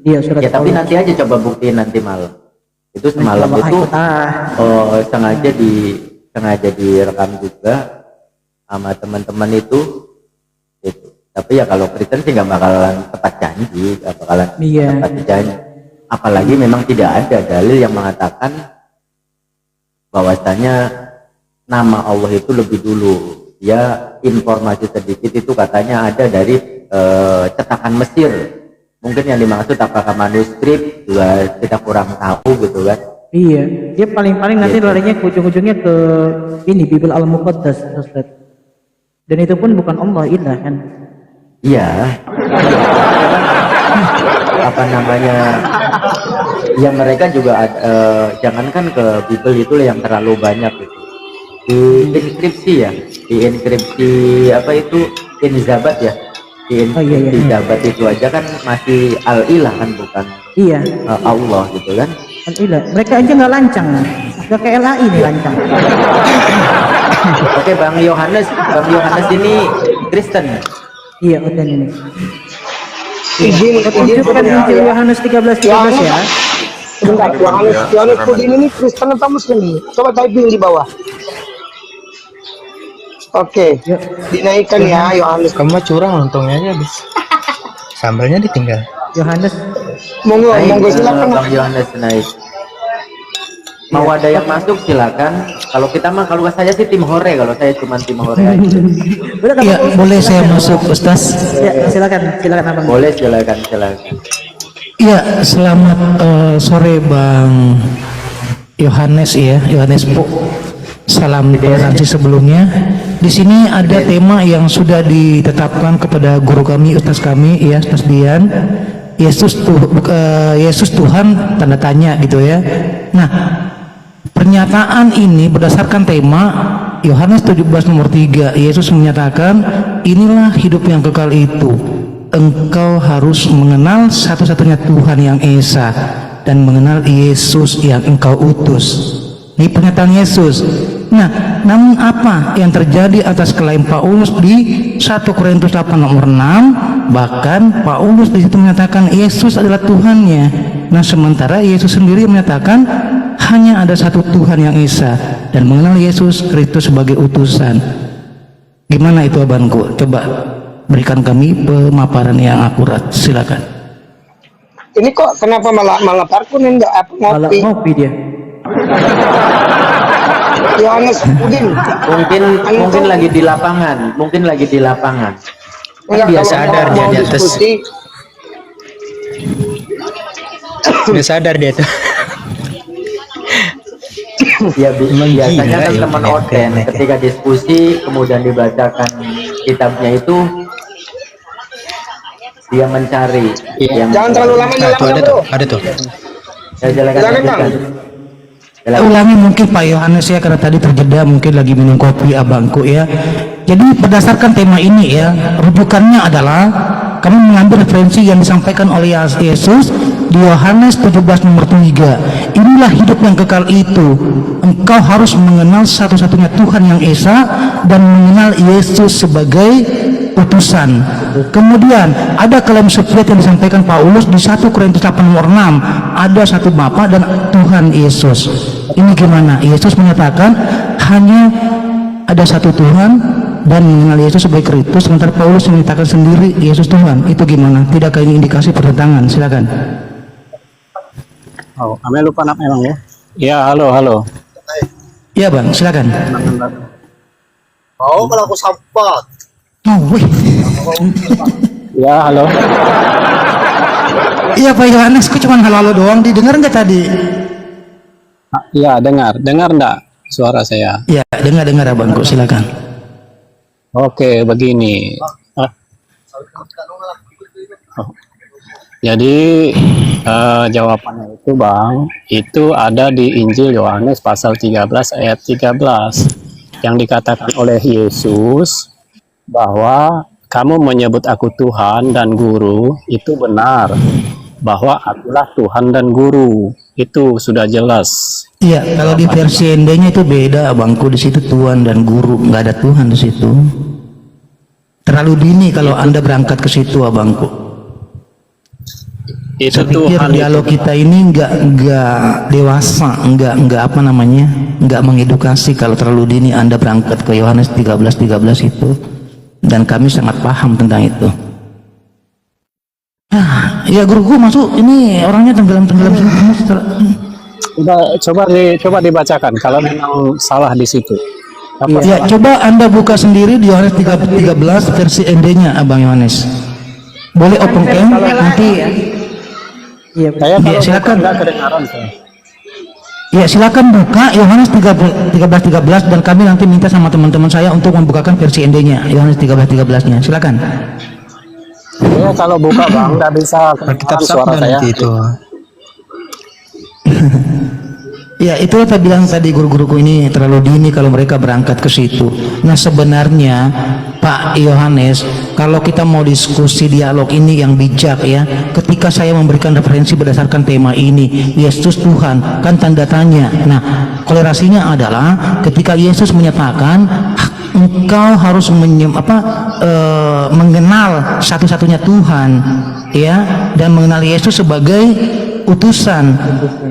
S9: Iya, surat
S3: ya, tapi nanti aja coba buktiin nanti malam. Itu semalam itu sengaja direkam juga sama teman-teman itu. Tapi ya kalau Kristen sih nggak bakalan tepat janji, nggak bakalan tepat janji. Apalagi memang tidak ada dalil yang mengatakan bahwasanya nama Allah itu lebih dulu. Ya, informasi sedikit itu katanya ada dari cetakan Mesir. Mungkin yang dimaksud apakah manuskrip juga kita kurang tahu gitu kan.
S9: Iya, dia paling-paling nanti larinya ke ujung-ujungnya ke ini Bible Al-Muqaddas, Ustaz. Dan itu pun bukan Allah, ilah kan.
S3: Iya. Apa namanya? Ya mereka juga jangankan ke Bible itu yang terlalu banyak gitu. Di enkripsi apa itu Inzabat ya, inti jabat itu aja kan masih al-ilah kan, bukan Allah gitu kan.
S9: Al-ilah. Mereka aja nggak lancang. Nggak kayak LAI nih lancang.
S3: Oke, Bang Yohanes ini Kristen.
S9: Iya, udah ini.
S4: Izin
S9: Tunjukkan Injil Yohanes 13:13 ya.
S4: Sebentar, Yohanes Pudin ini Kristen atau Muslim nih? Coba typing di bawah. Oke, dinaikkan ya Yohanes.
S8: Kamu curang lontongnya aja habis. Sambalnya ditinggal.
S9: Yohanes.
S4: Monggo
S3: Naik,
S4: silakan.
S3: Bang Yohanes naik. Mau ada yang masuk silakan. Kalau kita mah, kalau saya sih tim hore, kalau saya cuma tim hore aja.
S6: Iya, boleh saya masuk, Ustaz?
S9: Ya, silakan Abang.
S3: Boleh, silakan.
S6: Iya, selamat sore Bang Yohanes ya, Yohanes Po. Salam toleransi sebelumnya. Di sini ada tema yang sudah ditetapkan kepada guru kami, Ustaz kami ya, Ustaz Dian. Yesus Tuhan tanda tanya gitu ya. Nah, pernyataan ini berdasarkan tema Yohanes 17 nomor 3. Yesus menyatakan, inilah hidup yang kekal itu, engkau harus mengenal satu-satunya Tuhan yang Esa dan mengenal Yesus yang engkau utus. Ini pernyataan Yesus. Nah, namun apa yang terjadi atas klaim Paulus di 1 Korintus 8 nomor 6? Bahkan Paulus di situ menyatakan Yesus adalah Tuhannya. Nah, sementara Yesus sendiri menyatakan hanya ada satu Tuhan yang Esa dan mengenal Yesus Kristus sebagai utusan. Gimana itu abangku? Coba berikan kami pemaparan yang akurat. Silakan.
S4: Ini kok kenapa malah parkun enggak apa ngopi?
S9: Ngopi dia.
S4: Yohanes Pudin.
S3: Mungkin lagi di lapangan.
S4: Enggak,
S8: Dia sadar dia di atas. Dia sadar dia tuh.
S3: Ya biasanya
S8: gila,
S3: kan teman Oden ketika diskusi kemudian dibacakan kitabnya itu dia mencari yang
S4: Jangan terlalu lama
S8: ada tuh.
S6: Saya ulangi mungkin Pak Yohanes ya, karena tadi terjeda mungkin lagi minum kopi abangku ya. Jadi berdasarkan tema ini ya, rujukannya adalah kami mengambil referensi yang disampaikan oleh Yesus di Yohanes 17 nomor 3. Inilah hidup yang kekal itu, engkau harus mengenal satu-satunya Tuhan yang Esa dan mengenal Yesus sebagai utusan. Kemudian ada klaim sepiat yang disampaikan Paulus di 1 Korintus 8 nomor 6, ada satu Bapa dan Tuhan Yesus. Ini gimana? Yesus menyatakan hanya ada satu Tuhan dan mengenal Yesus sebagai Kristus, sementara Paulus menyatakan sendiri Yesus Tuhan. Itu gimana? Tidakkah ini indikasi pertentangan? Silakan.
S10: Oh, ame lupa nama emang ya? Ya, halo.
S6: Iya bang, silakan.
S10: Oh, kalau aku sempat.
S6: Oh, wih.
S10: Ya, halo.
S6: Iya Pak Yohanes, kok cuma halo-halo doang? Didengar nggak tadi?
S10: Ya, dengar enggak suara saya?
S6: Ya, dengar abangku, silakan.
S10: Oke, begini. Jadi jawabannya itu Bang, itu ada di Injil Yohanes pasal 13 ayat 13 yang dikatakan oleh Yesus bahwa kamu menyebut aku Tuhan dan Guru, itu benar, bahwa akulah Tuhan dan Guru, itu sudah jelas.
S6: Iya, kalau di versi ND-nya itu beda abangku, di situ Tuhan dan Guru, nggak ada Tuhan di situ. Terlalu dini kalau Anda berangkat ke situ abangku.
S10: Itu
S6: saya pikir
S10: Tuhan
S6: dialog kita ini nggak dewasa, nggak mengedukasi kalau terlalu dini Anda berangkat ke Yohanes 13 itu, dan kami sangat paham tentang itu. Ya guruku masuk, ini orangnya tenggelam semua.
S10: Coba dibacakan kalau memang salah di situ.
S6: Ya, coba Anda buka sendiri di Yohanes 13 versi ND-nya Abang Yohanes. Boleh open cam nanti.
S9: Iya,
S6: ya, silakan. Ya, silakan buka Yohanes 13 dan kami nanti minta sama teman-teman saya untuk membukakan versi ND-nya Yohanes 13-nya. Silakan.
S10: Ya, kalau buka Bang nggak bisa
S8: Kitab
S10: suara saya.
S8: itu.
S6: Ya, itulah saya bilang tadi, guru-guruku ini terlalu dini kalau mereka berangkat ke situ. Nah, sebenarnya Pak Yohanes, kalau kita mau diskusi dialog ini yang bijak ya, ketika saya memberikan referensi berdasarkan tema ini, Yesus Tuhan, kan tanda tanya. Nah, kolerasinya adalah ketika Yesus menyatakan engkau harus mengenal satu-satunya Tuhan ya, dan mengenal Yesus sebagai utusan.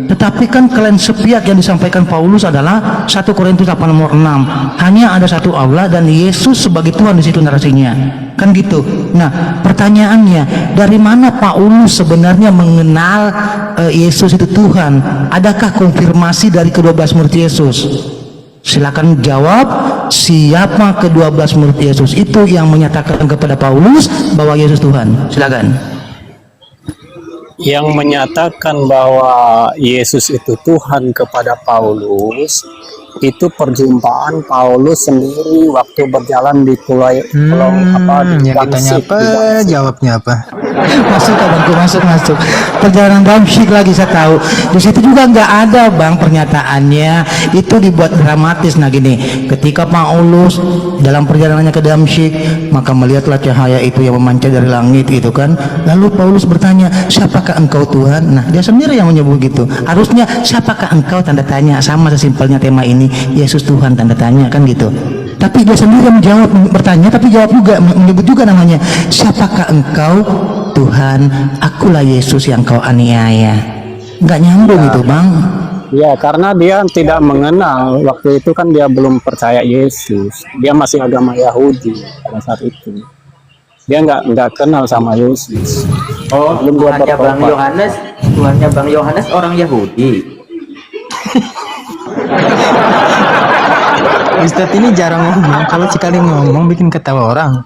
S6: Tetapi kan kalian sepihak yang disampaikan Paulus adalah 1 Korintus 8 nomor 6, hanya ada satu Allah dan Yesus sebagai Tuhan di situ narasinya, kan gitu. Nah, pertanyaannya, dari mana Paulus sebenarnya mengenal Yesus itu Tuhan? Adakah konfirmasi dari ke-12 murid Yesus? Silakan jawab, siapa ke-12 murid Yesus itu yang menyatakan kepada Paulus bahwa Yesus Tuhan? Silakan.
S13: Yang menyatakan bahwa Yesus itu Tuhan kepada Paulus itu perjumpaan Paulus sendiri waktu berjalan di pulau di
S8: yang ditanya
S13: Damsyik,
S8: apa jawabnya apa?
S6: Masuk abangku, masuk perjalanan Damsyik lagi saya tahu. Di situ juga nggak ada bang pernyataannya, itu dibuat dramatis. Nah gini, ketika Paulus dalam perjalanannya ke Damsyik, maka melihatlah cahaya itu yang memancar dari langit gitu kan. Lalu Paulus bertanya, siapakah engkau Tuhan? Nah dia sendiri yang menyebut gitu. Harusnya siapakah engkau, tanda tanya, sama sesimpelnya tema ini, Yesus Tuhan, tanda tanya, kan gitu. Tapi dia sendiri yang menjawab, bertanya tapi jawab juga, menyebut juga namanya, siapakah engkau Tuhan? Akulah Yesus yang kau aniaya. Nggak nyambung itu bang.
S13: Ya, karena dia tidak mengenal, waktu itu kan dia belum percaya Yesus, dia masih agama Yahudi pada saat itu. Dia nggak kenal sama Yesus.
S3: Oh, Tuhannya Bang Yohanes orang Yahudi.
S8: Ustadz ini jarang ngomong, kalau sekali ngomong bikin ketawa orang.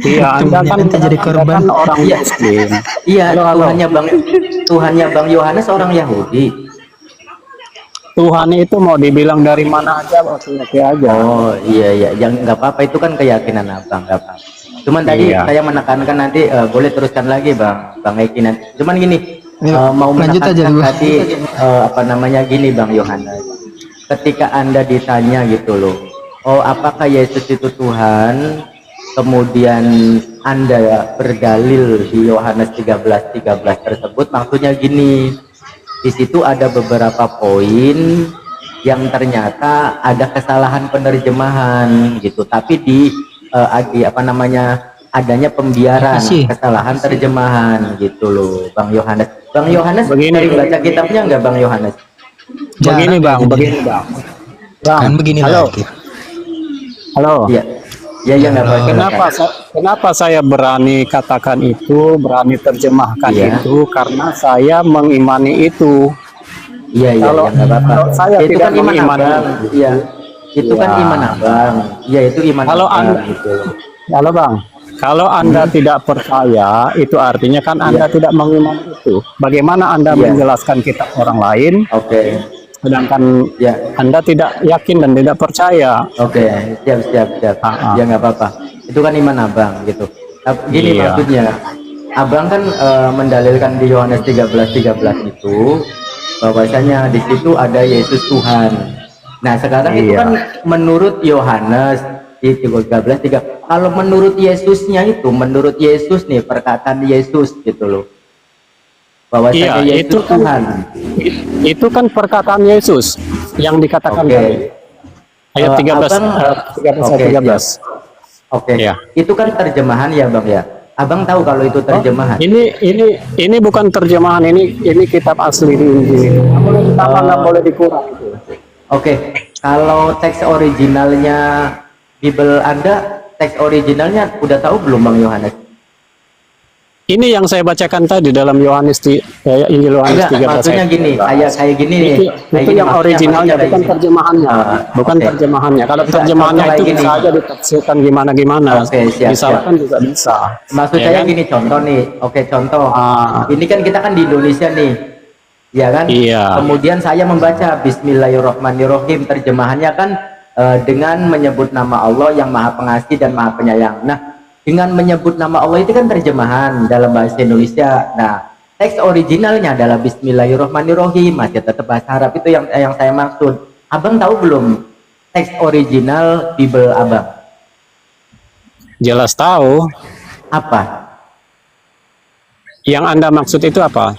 S13: Iya, Anda kan
S8: jadi korban.
S13: Anda kan orang Muslim.
S3: Iya, Tuhannya Bang Yohanes orang Yahudi.
S13: Tuhan itu mau dibilang dari mana aja, oke aja.
S3: Oh iya, yang nggak apa-apa, itu kan keyakinan abang, nggak apa-apa. Cuman tadi saya menekankan, nanti boleh teruskan lagi bang Eki nanti. Cuman gini, mau menekankan tadi gini Bang Yohanes. Ketika Anda ditanya gitu loh, oh apakah Yesus itu Tuhan? Kemudian Anda berdalil di Yohanes 13:13 tersebut, maksudnya gini, di situ ada beberapa poin yang ternyata ada kesalahan penerjemahan gitu, tapi adanya pembiaran kesalahan terjemahan gitu loh Bang Yohanes. Bang Yohanes sering baca kitabnya nggak Bang Yohanes?
S13: Begini bang.
S8: Kan begini lagi.
S13: Halo.
S3: Iya nggak apa-apa.
S13: Kenapa saya berani katakan itu, berani terjemahkan itu, karena saya mengimani itu.
S3: Iya nggak apa-apa.
S13: Saya
S3: itu
S13: tidak
S3: kan iman
S13: mengimani
S3: abang. Iya. Itu kan iman abang. Iya itu iman abang gitu.
S13: Halo bang. Kalau Anda tidak percaya, itu artinya kan Anda tidak mengimani itu. Bagaimana Anda menjelaskan kitab orang lain?
S3: Oke.
S13: Sedangkan Anda tidak yakin dan tidak percaya.
S3: Oke, siap. Ya nggak apa-apa. Itu kan iman abang gitu. Gini maksudnya, abang kan mendalilkan di Yohanes 13:13 itu bahwasanya di situ ada Yesus Tuhan. Nah sekarang itu kan menurut Yohanes di 13:3, kalau menurut Yesusnya itu, menurut Yesus nih, perkataan Yesus gitu loh, bahwasanya Yesus
S13: itu kan,
S3: Tuhan.
S13: Itu kan perkataan Yesus yang dikatakan tadi. Ayat 13.
S3: Oke. Itu kan terjemahan ya bang ya. Abang tahu kalau itu terjemahan?
S13: Ini bukan terjemahan, ini kitab asli di Injil. Nggak boleh dikurang.
S3: Oke. Kalau teks originalnya Bible Anda, teks originalnya udah tahu belum Bang Yohanes?
S13: Ini yang saya bacakan tadi dalam Yohanes Injil Yohanes 13.
S3: Maksudnya gini, kayak gini nih.
S13: Itu yang originalnya, bukan terjemahannya. Bukan terjemahannya. Kalau terjemahannya itu bisa aja ditafsirkan gimana-gimana. Disalahkan juga bisa.
S3: Maksud saya gini, contoh nih. Oke, contoh. Ini kan kita kan di Indonesia nih. Ya kan?
S13: Iya.
S3: Kemudian saya membaca Bismillahirrahmanirrahim, terjemahannya kan dengan menyebut nama Allah yang Maha Pengasih dan Maha Penyayang. Nah, dengan menyebut nama Allah itu kan terjemahan dalam bahasa Indonesia. Nah, teks originalnya adalah Bismillahirrahmanirrahim, masih tetap bahasa Arab. Itu yang saya maksud. Abang tahu belum teks original Bible Abang?
S13: Jelas tahu.
S3: Apa?
S13: Yang Anda maksud itu apa?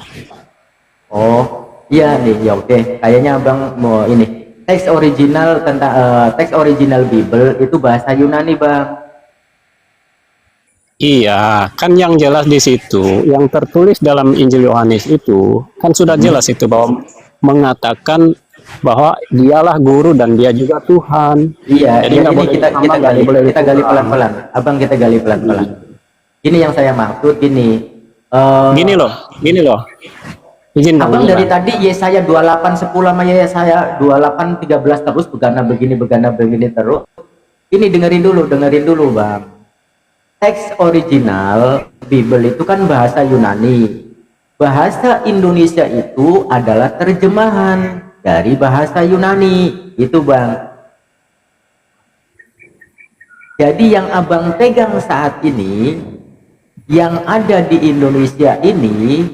S3: Oh, iya nih, ya oke. Kayaknya Abang mau ini. Teks original tentang teks original Bible itu bahasa Yunani, Bang.
S13: Iya, kan yang jelas di situ, yang tertulis dalam Injil Yohanes itu, kan sudah jelas itu bahwa mengatakan bahwa dialah guru dan dia juga Tuhan.
S3: Iya,
S13: jadi
S3: ya,
S13: nggak
S3: ini
S13: boleh
S3: kita
S13: ditambah,
S3: gali,
S13: nggak boleh
S3: kita gali
S13: dikurang.
S3: pelan-pelan. Abang kita gali pelan-pelan. Ini yang saya maksud gini.
S13: Gini loh. Izin Bang,
S3: Abang
S13: izin,
S3: dari
S13: Bang.
S3: tadi Yesaya 28:10 sama Yesaya 28:13 terus begana begini terus. Ini dengerin dulu, Bang. Teks original Bible itu kan bahasa Yunani. Bahasa Indonesia itu adalah terjemahan dari bahasa Yunani. Itu, Bang. Jadi yang Abang pegang saat ini, yang ada di Indonesia ini,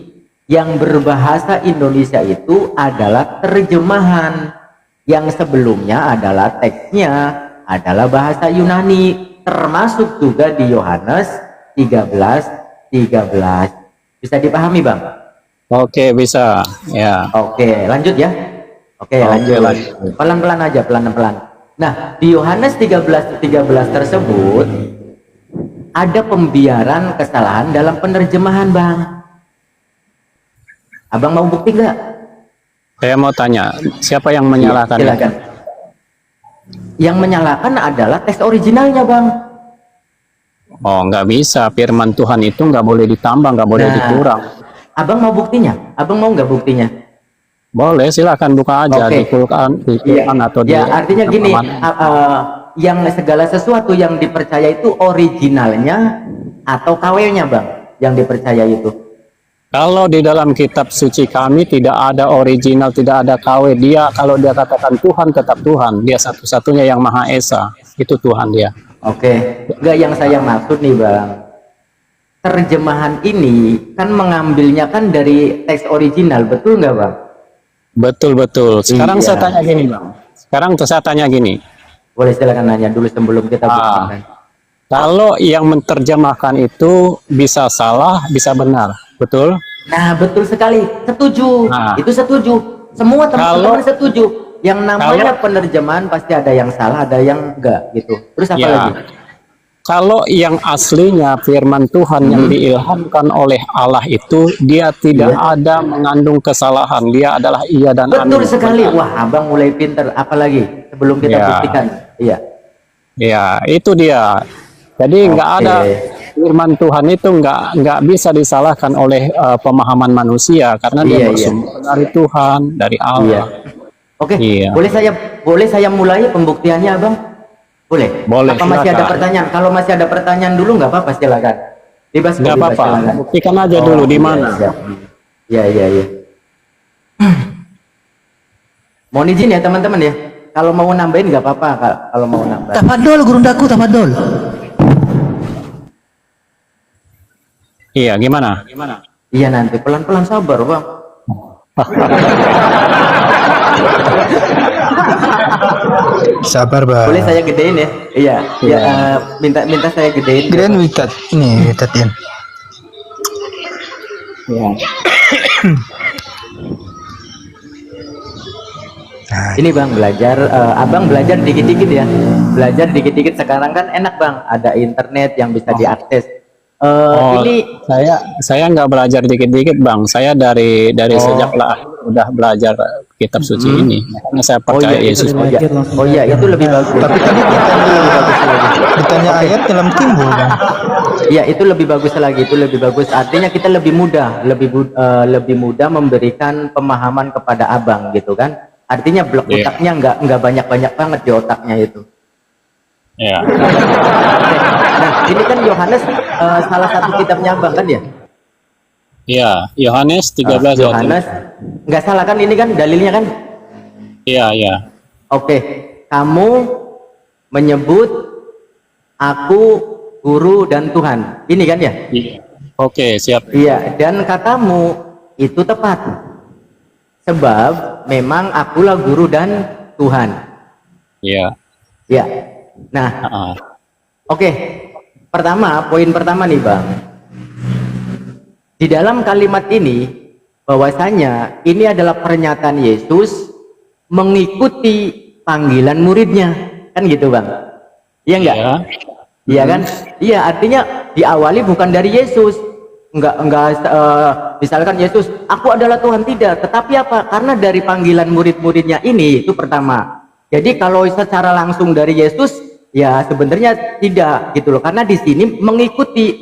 S3: yang berbahasa Indonesia itu adalah terjemahan. Yang sebelumnya adalah teksnya adalah bahasa Yunani, termasuk juga di Yohanes 13:13. Bisa dipahami, Bang?
S13: Oke, bisa. Ya.
S3: Oke, lanjut ya. Oke, lanjut. Pelan-pelan aja, pelan-pelan. Nah, di Yohanes 13:13 tersebut ada pembiaran kesalahan dalam penerjemahan, Bang. Abang mau bukti nggak?
S13: Saya mau tanya, siapa yang menyalahkan?
S3: Silakan. Yang menyalahkan adalah teks originalnya, Bang.
S13: Oh, nggak bisa. Firman Tuhan itu nggak boleh ditambah, nggak boleh dikurang.
S3: Abang mau buktinya? Abang mau nggak buktinya?
S13: Boleh, silakan buka aja di Quran, atau di.
S3: Ya, artinya gini, yang segala sesuatu yang dipercaya itu originalnya atau KW-nya, Bang, yang dipercaya itu.
S13: Kalau di dalam kitab suci kami tidak ada original, tidak ada KW. Dia kalau dia katakan Tuhan tetap Tuhan. Dia satu-satunya yang Maha Esa. Itu Tuhan dia.
S3: Oke, enggak, yang saya maksud nih, Bang. Terjemahan ini kan mengambilnya kan dari teks original, betul nggak, Bang?
S13: Betul. Sekarang
S3: Iya.
S13: saya tanya gini, Bang. Saya tanya gini.
S3: Boleh, silakan nanya dulu sebelum kita buktikan.
S13: Kalau yang menerjemahkan itu bisa salah, bisa benar. Betul?
S3: Nah, betul sekali. Setuju. Itu setuju. Semua teman-teman setuju. Yang namanya penerjemahan pasti ada yang salah, ada yang enggak gitu. Terus apa lagi?
S13: Kalau yang aslinya firman Tuhan yang diilhamkan oleh Allah itu, dia tidak ada mengandung kesalahan. Dia adalah iya dan amin.
S3: Betul sekali. Wah, Abang mulai pinter. Apalagi sebelum kita buktikan. Iya.
S13: Ya, itu dia. Jadi nggak ada firman Tuhan itu nggak bisa disalahkan oleh pemahaman manusia karena dia bersumber dari Tuhan, dari Allah.
S3: Oke. Boleh saya mulai pembuktiannya, Abang? Boleh.
S13: Boleh.
S3: Apa masih ada
S13: silakan.
S3: pertanyaan? Kalau masih ada pertanyaan dulu nggak apa-apa, silakan. Bebas.
S13: Nggak apa-apa. Buktikan aja dulu di mana.
S3: Iya. Mohon izin ya, teman-teman ya. Kalau mau nambahin nggak apa-apa. Kalau mau nambah.
S6: Tafadol, gurundaku, tafadol.
S13: Iya, gimana?
S3: Iya, nanti pelan-pelan, sabar, Bang.
S8: Sabar, Bang.
S3: Boleh saya gedein ya? Iya. Ya, minta saya gedein.
S8: Gedein witat. Ini witatin.
S3: Ya. Ini Bang belajar, Abang belajar dikit-dikit ya. Belajar dikit-dikit sekarang kan enak, Bang. Ada internet yang bisa diakses. Ini
S13: saya nggak belajar dikit-dikit, Bang. Saya dari sejak lahir udah belajar kitab suci ini. Karena saya percaya Yesus.
S3: Oh iya, itu lebih bagus. Tapi tadi
S8: ditanya ayat dalam timbul, Bang.
S3: Iya, itu lebih bagus lagi. Itu lebih bagus. Artinya kita lebih mudah memberikan pemahaman kepada Abang gitu kan. Artinya blok otaknya nggak banyak-banyak banget di otaknya itu.
S13: Ya.
S3: Nah, ini kan Yohanes salah satu kitabnya Abang kan ya?
S13: Iya, Yohanes 13
S3: Yohanes nggak salah kan, ini kan dalilnya kan?
S13: Iya.
S3: Oke, kamu menyebut aku guru dan Tuhan. Ini kan ya?
S13: Iya. Oke, siap.
S3: Iya, dan katamu itu tepat. Sebab memang akulah guru dan Tuhan.
S13: Iya.
S3: Ya. Nah, oke. Pertama, poin pertama nih Bang. Di dalam kalimat ini, bahwasanya ini adalah pernyataan Yesus mengikuti panggilan muridnya. Kan gitu Bang? Iya enggak? Iya kan? Iya, artinya diawali bukan dari Yesus. Enggak misalkan Yesus, aku adalah Tuhan, tidak. Tetapi apa? Karena dari panggilan murid-muridnya ini, itu pertama. Jadi kalau secara langsung dari Yesus, ya sebenarnya tidak gitu loh. Karena di sini mengikuti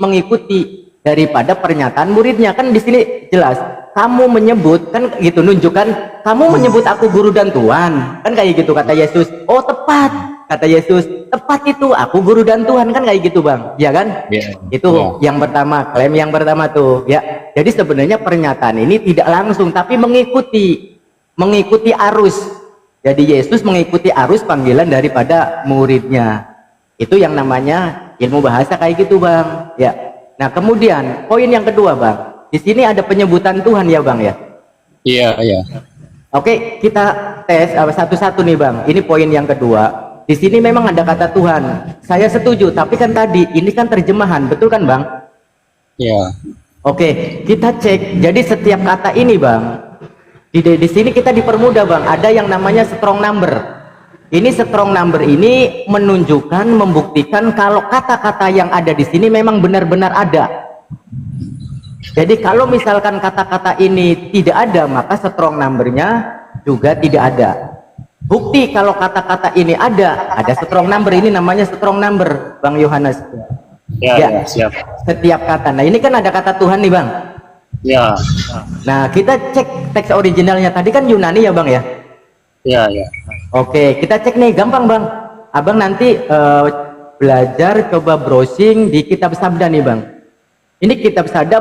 S3: daripada pernyataan muridnya. Kan di sini jelas, kamu menyebut, kan gitu, nunjukkan kamu menyebut aku guru dan Tuhan. Kan kayak gitu kata Yesus. Oh tepat. Kata Yesus, tepat itu, aku guru dan Tuhan, kan kayak gitu Bang, ya kan? Itu yang pertama, klaim yang pertama tuh, ya. Jadi sebenarnya pernyataan ini tidak langsung, tapi mengikuti arus. Jadi Yesus mengikuti arus panggilan daripada muridnya. Itu yang namanya ilmu bahasa kayak gitu Bang, ya. Nah kemudian poin yang kedua Bang, di sini ada penyebutan Tuhan ya Bang ya?
S13: Iya, iya.
S3: Oke, kita tes satu-satu nih Bang. Ini poin yang kedua. Di sini memang ada kata Tuhan. Saya setuju, tapi kan tadi ini kan terjemahan, betul kan Bang?
S13: Iya.
S3: Oke, kita cek. Jadi setiap kata ini Bang, di sini kita dipermudah Bang. Ada yang namanya strong number. Ini strong number ini menunjukkan, membuktikan kalau kata-kata yang ada di sini memang benar-benar ada. Jadi kalau misalkan kata-kata ini tidak ada, maka strong numbernya juga tidak ada. Bukti kalau kata-kata ini ada strong number, ini namanya strong number Bang Yohanes. Ya,
S13: siap.
S3: Setiap kata. Nah ini kan ada kata Tuhan nih Bang.
S13: Ya.
S3: Nah kita cek teks originalnya tadi kan Yunani ya Bang ya.
S13: Iya, iya.
S3: Oke, kita cek nih, gampang Bang. Abang nanti belajar, coba browsing di kitab sabda nih Bang. Ini kitab sabda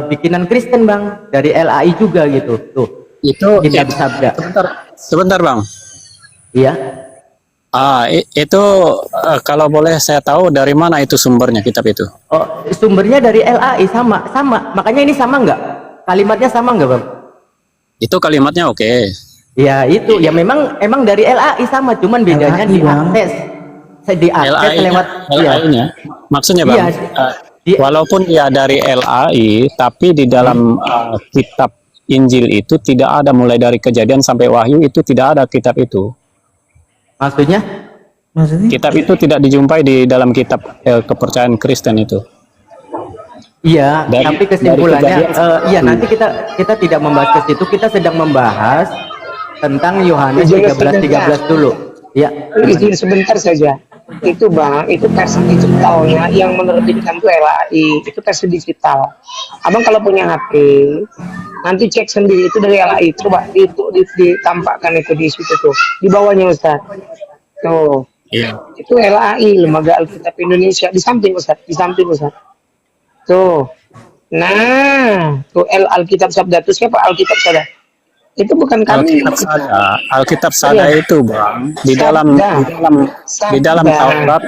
S3: bikinan Kristen Bang, dari LAI juga gitu. Tuh.
S13: Itu
S3: kitab sabda.
S13: Sebentar Bang.
S3: Iya.
S13: Itu kalau boleh saya tahu dari mana itu sumbernya kitab itu?
S3: Oh, sumbernya dari LAI, sama. Makanya ini sama nggak? Kalimatnya sama nggak Bang?
S13: Itu kalimatnya oke.
S3: Ya itu, ya emang dari LAI sama, cuman bedanya diakses lewat
S13: LAI-nya. Maksudnya Bang, walaupun ya dari LAI, tapi di dalam kitab Injil itu tidak ada, mulai dari Kejadian sampai Wahyu itu tidak ada kitab itu.
S3: Maksudnya?
S13: Kitab itu tidak dijumpai di dalam kitab kepercayaan Kristen itu.
S3: Iya, tapi kesimpulannya, iya nanti kita tidak membahas ke situ, kita sedang membahas tentang Yohanes 13 dulu. Ya.
S4: Izin sebentar saja. Itu Bang, itu versi digitalnya yang menerbitkan itu LAI, itu versi digital. Abang kalau punya HP, nanti cek sendiri itu dari LAI. Coba itu ditampakkan itu di situ tuh, di bawahnya Ustaz. Tuh.
S13: Iya.
S4: Itu LAI, Lembaga Alkitab Indonesia, di samping Ustaz, Tuh. Nah, tuh Alkitab Sabda itu siapa? Alkitab Sabda. Itu bukan kami.
S13: Alkitab Sabda itu Bang, di dalam Taurat,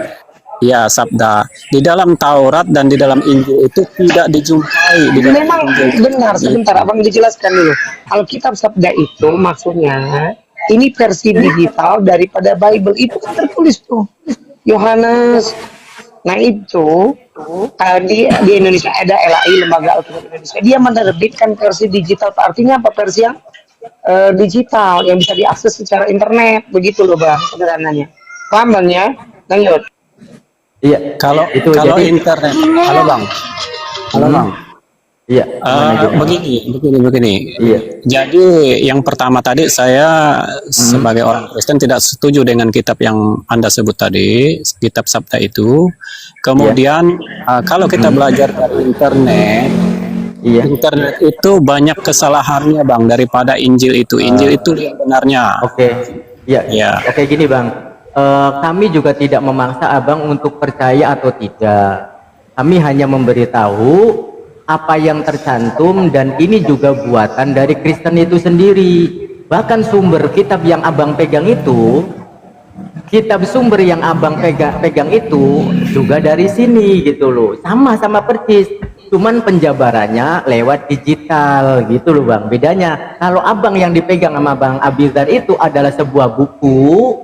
S13: ya Sabda. Di dalam Taurat dan di dalam Injil itu tidak dijumpai.
S4: Memang benar, sebentar Abang dijelaskan dulu. Alkitab Sabda itu maksudnya ini versi digital daripada Bible, itu kan tertulis tuh Yohanes. Nah itu tadi di Indonesia ada LAI, Lembaga Alkitab Indonesia, dia menerbitkan versi digital. Artinya apa? Versi yang digital yang bisa diakses secara internet, begitu loh Bang sederhananya. Paham Bang ya? Lanjut.
S3: Iya,
S13: kalau
S3: jadi
S13: internet. Halo Bang.
S3: Iya.
S13: Begini.
S3: Iya.
S13: Jadi yang pertama tadi saya sebagai orang Kristen tidak setuju dengan kitab yang Anda sebut tadi, kitab Sabda itu. Kemudian kalau kita belajar dari internet, internet itu banyak kesalahannya Bang daripada Injil itu. Injil itu yang benarnya.
S3: Oke. Iya. Oke gini Bang. Kami juga tidak memaksa Abang untuk percaya atau tidak. Kami hanya memberitahu apa yang tercantum, dan ini juga buatan dari Kristen itu sendiri. Bahkan sumber kitab yang Abang pegang itu, kitab sumber yang Abang pegang itu juga dari sini gitu loh. Sama persis. cuman penjabarannya lewat digital gitu loh Bang. Bedanya kalau Abang yang dipegang sama Bang Abizar itu adalah sebuah buku,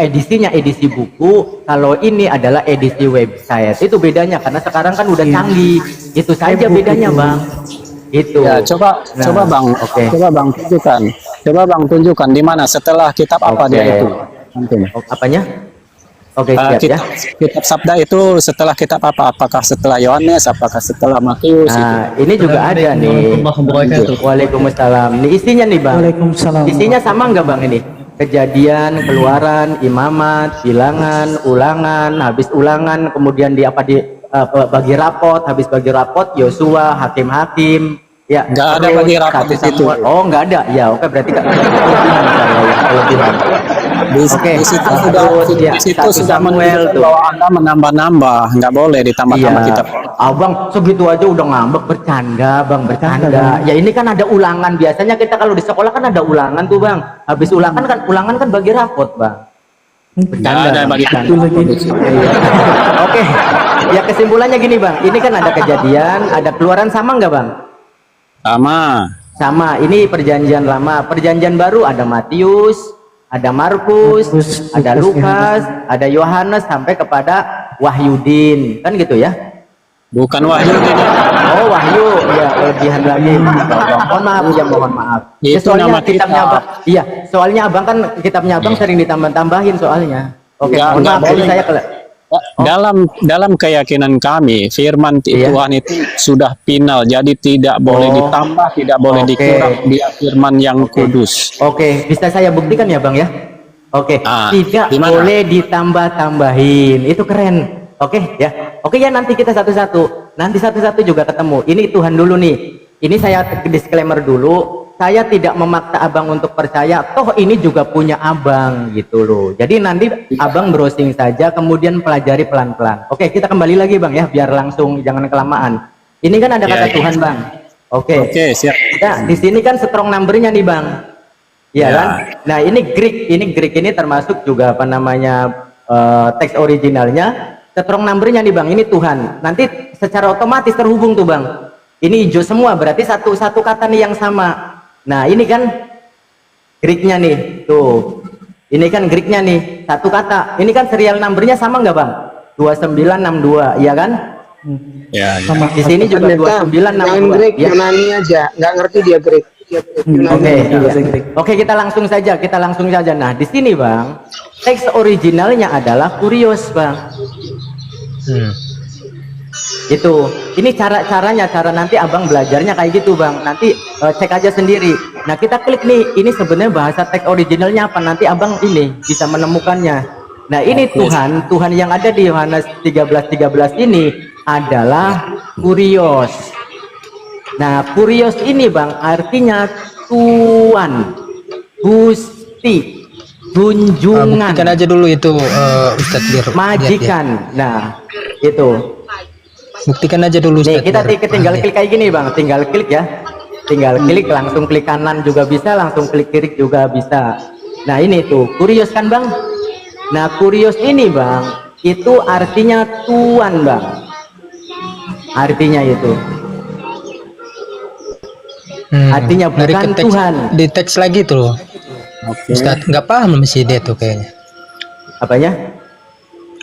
S3: edisinya edisi buku, kalau ini adalah edisi website. Itu bedanya karena sekarang kan udah canggih. Itu saja bedanya Bang. Itu.
S13: Ya, coba Bang, coba Bang tunjukkan. Coba Bang tunjukkan di mana setelah kitab apa dia itu. Nanti.
S3: Apanya? Oke, siap ya.
S13: Kitab Sabda itu setelah kitab apa? Apakah setelah Yohanes? Apakah setelah Matius?
S3: Nah, ini juga ada nih. Waalaikumsalam. Ini isinya nih Bang.
S9: Waalaikumsalam.
S3: Isinya sama nggak Bang ini? Kejadian, keluaran, imamat, bilangan, ulangan, habis ulangan, kemudian bagi rapot, habis bagi rapot, Yosua, hakim-hakim. Ya,
S13: nggak ada bagi rapot di situ.
S3: Oh, nggak ada. Ya, oke, berarti kelebihan. Oke,
S13: di situ sudah
S3: Samuel tuh.
S13: bahwa Anda menambah-nambah, nggak boleh ditambah-tambah
S3: Iya.
S13: kitab.
S3: Abang segitu aja udah ngambek, bercanda Bang, bercanda. Ya ini kan ada ulangan, biasanya kita kalau di sekolah kan ada ulangan tuh Bang. Habis ulangan kan bagi rapot Bang. Bercanda.
S13: Ada bagi
S3: bercanda. Iya. Oke, ya kesimpulannya gini Bang. Ini kan ada kejadian, ada keluaran, sama nggak Bang? Sama. Ini perjanjian lama. Perjanjian baru ada Matius, ada Markus, ada Lukas, ada Yohanes sampai kepada Wahyudin, kan gitu ya?
S13: Bukan Wahyudin.
S3: Oh, Wahyu, ya kelebihan lagi. Mohon maaf ya, mohon maaf. Ya,
S13: Itu
S3: soalnya
S13: nama
S3: kitabnya
S13: kita.
S3: Abang, iya, soalnya Abang kan kitabnya Abang sering ditambah-tambahin soalnya. Oke, mohon maaf, jadi saya
S13: Dalam keyakinan kami, firman Tuhan itu sudah final, jadi tidak boleh ditambah, tidak boleh dikurang. Dia firman yang kudus.
S3: Oke, bisa saya buktikan ya Bang ya? Oke, tidak
S13: gimana?
S3: boleh ditambah-tambahin. Itu keren. Oke ya. Oke ya, nanti kita satu-satu. Nanti satu-satu juga ketemu. Ini Tuhan dulu nih. Ini saya disclaimer dulu. Saya tidak memaksa Abang untuk percaya. Toh ini juga punya Abang gitu loh. Jadi nanti Abang browsing saja, kemudian pelajari pelan-pelan. Oke, kita kembali lagi Bang ya, biar langsung jangan kelamaan. Ini kan ada kata Tuhan Bang. Oke, siap. Nah, di sini kan strong number-nya nih Bang. Iya kan? Nah, ini Greek ini termasuk juga apa namanya teks originalnya. Strong number-nya nih Bang, ini Tuhan. Nanti secara otomatis terhubung tuh Bang. Ini hijau semua, berarti satu kata nih yang sama. Nah, ini kan Greek-nya nih, tuh. Ini kan Greek-nya nih, satu kata. Ini kan serial number-nya sama nggak Bang? 2962, iya kan?
S13: Ya.
S3: Sama. Di sini juga 2962.
S4: Jangan Greek,
S3: Ya.
S4: Yunani aja. Nggak ngerti dia Greek.
S3: Oke, kita langsung saja. Nah, di sini Bang, teks originalnya adalah Kurios Bang. Itu, ini cara nanti Abang belajarnya kayak gitu Bang. Nanti cek aja sendiri. Nah, kita klik nih, ini sebenarnya bahasa teks originalnya apa, nanti Abang ini bisa menemukannya. Nah, ini Tuhan yang ada di Yohanes 13:13 ini adalah Kurios. Nah, Kurios ini Bang artinya Tuhan, Gusti, junjungan.
S8: Buktikan aja dulu itu Ustadz biar
S3: majikan. Nah, itu.
S8: Buktikan aja dulu Ustadz.
S3: Nih, kita tinggal klik kayak gini Bang, tinggal klik ya. Tinggal klik, langsung klik kanan juga bisa, langsung klik kiri juga bisa. Nah, ini tuh, Kurios kan Bang? Nah, Kurios ini Bang, itu artinya Tuhan Bang. Artinya itu. Artinya bukan Tuhan.
S8: Di teks lagi tuh. Ustadz nggak paham masih dia tuh kayaknya.
S3: Apanya?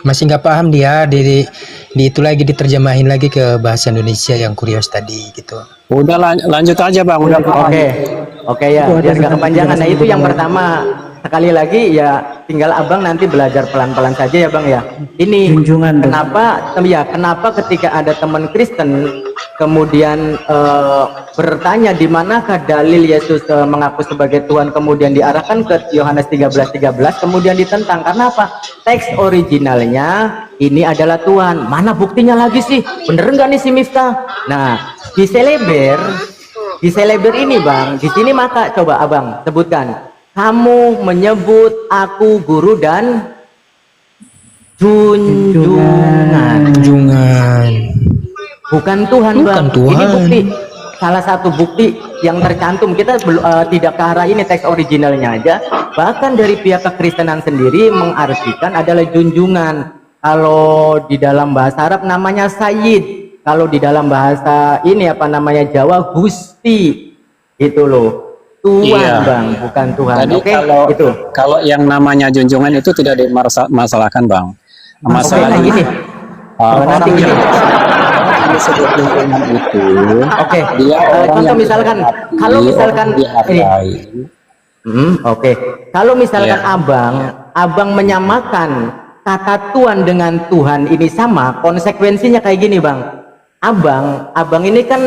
S8: Masih nggak paham dia di itu lagi diterjemahin lagi ke bahasa Indonesia yang Kurios tadi gitu.
S13: Udah lanjut aja Bang, udah paham.
S3: Oke ya, biar nggak kepanjangan. Nah, itu yang pertama. Sekali lagi ya, tinggal Abang nanti belajar pelan-pelan saja ya Bang ya. Ini kenapa ketika ada teman Kristen kemudian bertanya di manakah dalil Yesus mengaku sebagai Tuhan, kemudian diarahkan ke Yohanes 13:13, kemudian ditentang. Karena apa? Teks originalnya ini adalah Tuhan. Mana buktinya lagi sih? Bener nggak nih si Miftah? Nah, di seleber ini Bang, di sini maka coba Abang sebutkan. Kamu menyebut aku guru dan junjungan. Bukan Tuhan Bang. Ini bukti, salah satu bukti yang tercantum. Kita tidak ke arah ini teks originalnya aja. Bahkan dari pihak kekristenan sendiri mengartikan adalah junjungan. Kalau di dalam bahasa Arab namanya Sayyid. Kalau di dalam bahasa ini apa namanya Jawa, Gusti gitu loh. Tuhan
S13: Iya.
S3: Bang, bukan Tuhan.
S13: Jadi
S3: Oke,
S13: kalau
S3: itu.
S13: kalau yang namanya junjungan itu tidak dimasalahkan, Bang. Masalahnya
S3: Oke, gini. Nanti gini.
S13: orang disebut junjungan itu,
S3: Oke.
S13: dia orang
S3: Contoh
S13: yang
S3: misalkan,
S13: dihormati,
S3: kalau misalkan
S13: orang dihargai.
S3: Oke. Kalau misalkan
S13: Iya.
S3: abang menyamakan kata Tuhan dengan Tuhan ini sama, konsekuensinya kayak gini, Bang. Abang ini kan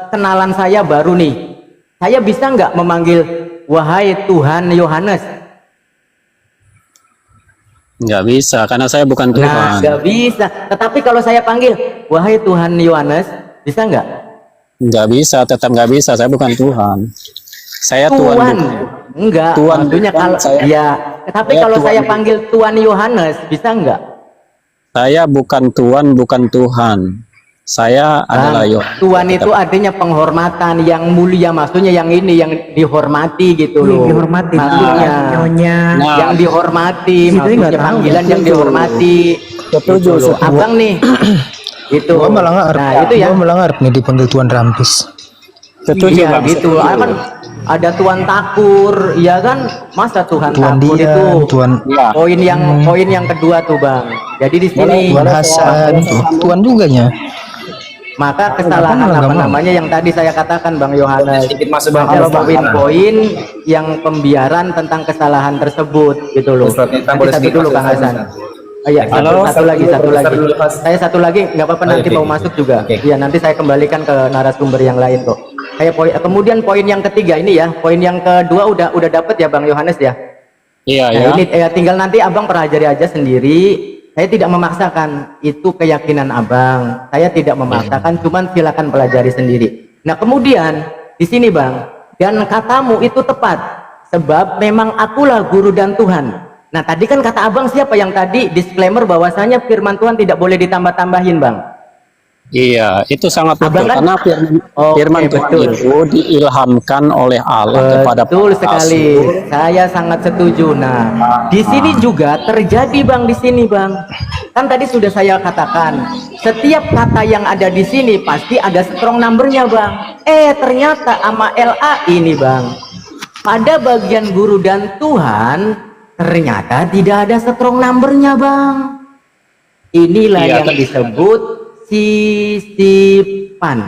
S3: kenalan saya baru nih. Saya bisa nggak memanggil wahai Tuhan Yohanes?
S13: Nggak bisa, karena saya bukan
S3: Nah,
S13: Tuhan.
S3: nggak bisa. Tetapi kalau saya panggil wahai Tuhan Yohanes, bisa nggak?
S13: Nggak bisa, tetap nggak bisa. Saya bukan Tuhan. Saya Tuhan.
S3: Enggak.
S13: Tuhan
S3: Maksudnya
S13: bukan,
S3: kalau
S13: saya-
S3: ya, tapi
S13: saya
S3: kalau
S13: Tuhan
S3: saya
S13: bukan.
S3: panggil Tuhan Yohanes, bisa nggak?
S13: Saya bukan Tuhan, bukan Tuhan. Saya adalah Yohanes.
S3: Tuhan itu artinya penghormatan yang mulia, maksudnya yang ini yang dihormati gitu loh.
S9: Dihormati.
S3: Maksudnya
S9: Nyonya.
S3: yang dihormati,
S9: Itu nggak
S3: maksudnya
S9: tahu.
S3: panggilan yang
S9: Setuju.
S3: dihormati.
S13: Setuju,
S3: Gitu loh.
S13: setuju.
S3: Abang nih. Itu.
S8: Gua malah ngarep.
S3: Nah, itu ya.
S8: Gua malah ngarep nih dipanggil Tuan Rampis.
S13: Setuju,
S3: Iya
S13: Bang.
S3: gitu.
S13: Setuju.
S3: Kan ada Tuan Takur, ya kan? Masa Tuhan
S8: Tuan
S3: Takur
S8: Dian,
S3: itu
S8: Tuan
S3: poin yang kedua tuh, Bang. Jadi di sini
S8: Tuan Hasan, Tuan juga nya.
S3: maka kesalahan
S8: malah nggak
S3: apa
S8: mau?
S3: namanya yang tadi saya katakan, Bang Yohanes,
S2: Sedikit masuk, Bang.
S3: ada
S2: Halo, Bang.
S3: poin-poin yang pembiaran tentang kesalahan tersebut gitu loh.
S2: Ustaz, kita
S3: Nanti
S2: boleh
S3: satu
S2: sedikit
S3: dulu
S2: masuk,
S3: Kang
S2: Ustaz.
S3: Hasan. Oh, iya,
S2: Halo.
S3: satu lagi.
S2: Ustaz dulu, Ustaz.
S3: Saya satu lagi, nggak apa-apa nanti
S2: Oke.
S3: mau masuk juga.
S2: Oke.
S3: Iya, nanti saya kembalikan ke narasumber yang lain kok. Kemudian poin yang ketiga ini ya, poin yang kedua udah dapet ya Bang Yohanes ya.
S13: Iya,
S3: Nah,
S13: ya.
S3: ini tinggal nanti Abang pelajari aja sendiri. Saya tidak memaksakan, itu keyakinan Abang. Saya tidak memaksakan, cuman silakan pelajari sendiri. Nah, kemudian di sini Bang, dan katamu itu tepat, sebab memang akulah guru dan Tuhan. Nah, tadi kan kata Abang siapa yang tadi disclaimer bahwasanya firman Tuhan tidak boleh ditambah-tambahin, Bang.
S13: Iya, itu sangat betul.
S3: Abang kan-
S13: Karena firman Tuhan
S3: betul.
S13: itu diilhamkan oleh Allah kepada
S3: Betul
S13: para
S3: sekali,
S13: rasul.
S3: saya sangat setuju. Nah, di sini juga terjadi Bang, di sini Bang. Kan tadi sudah saya katakan, setiap kata yang ada di sini pasti ada strong numbernya Bang. Ternyata sama LA ini Bang, pada bagian guru dan Tuhan ternyata tidak ada strong numbernya Bang. Inilah
S13: Iya,
S3: yang disebut sisipan.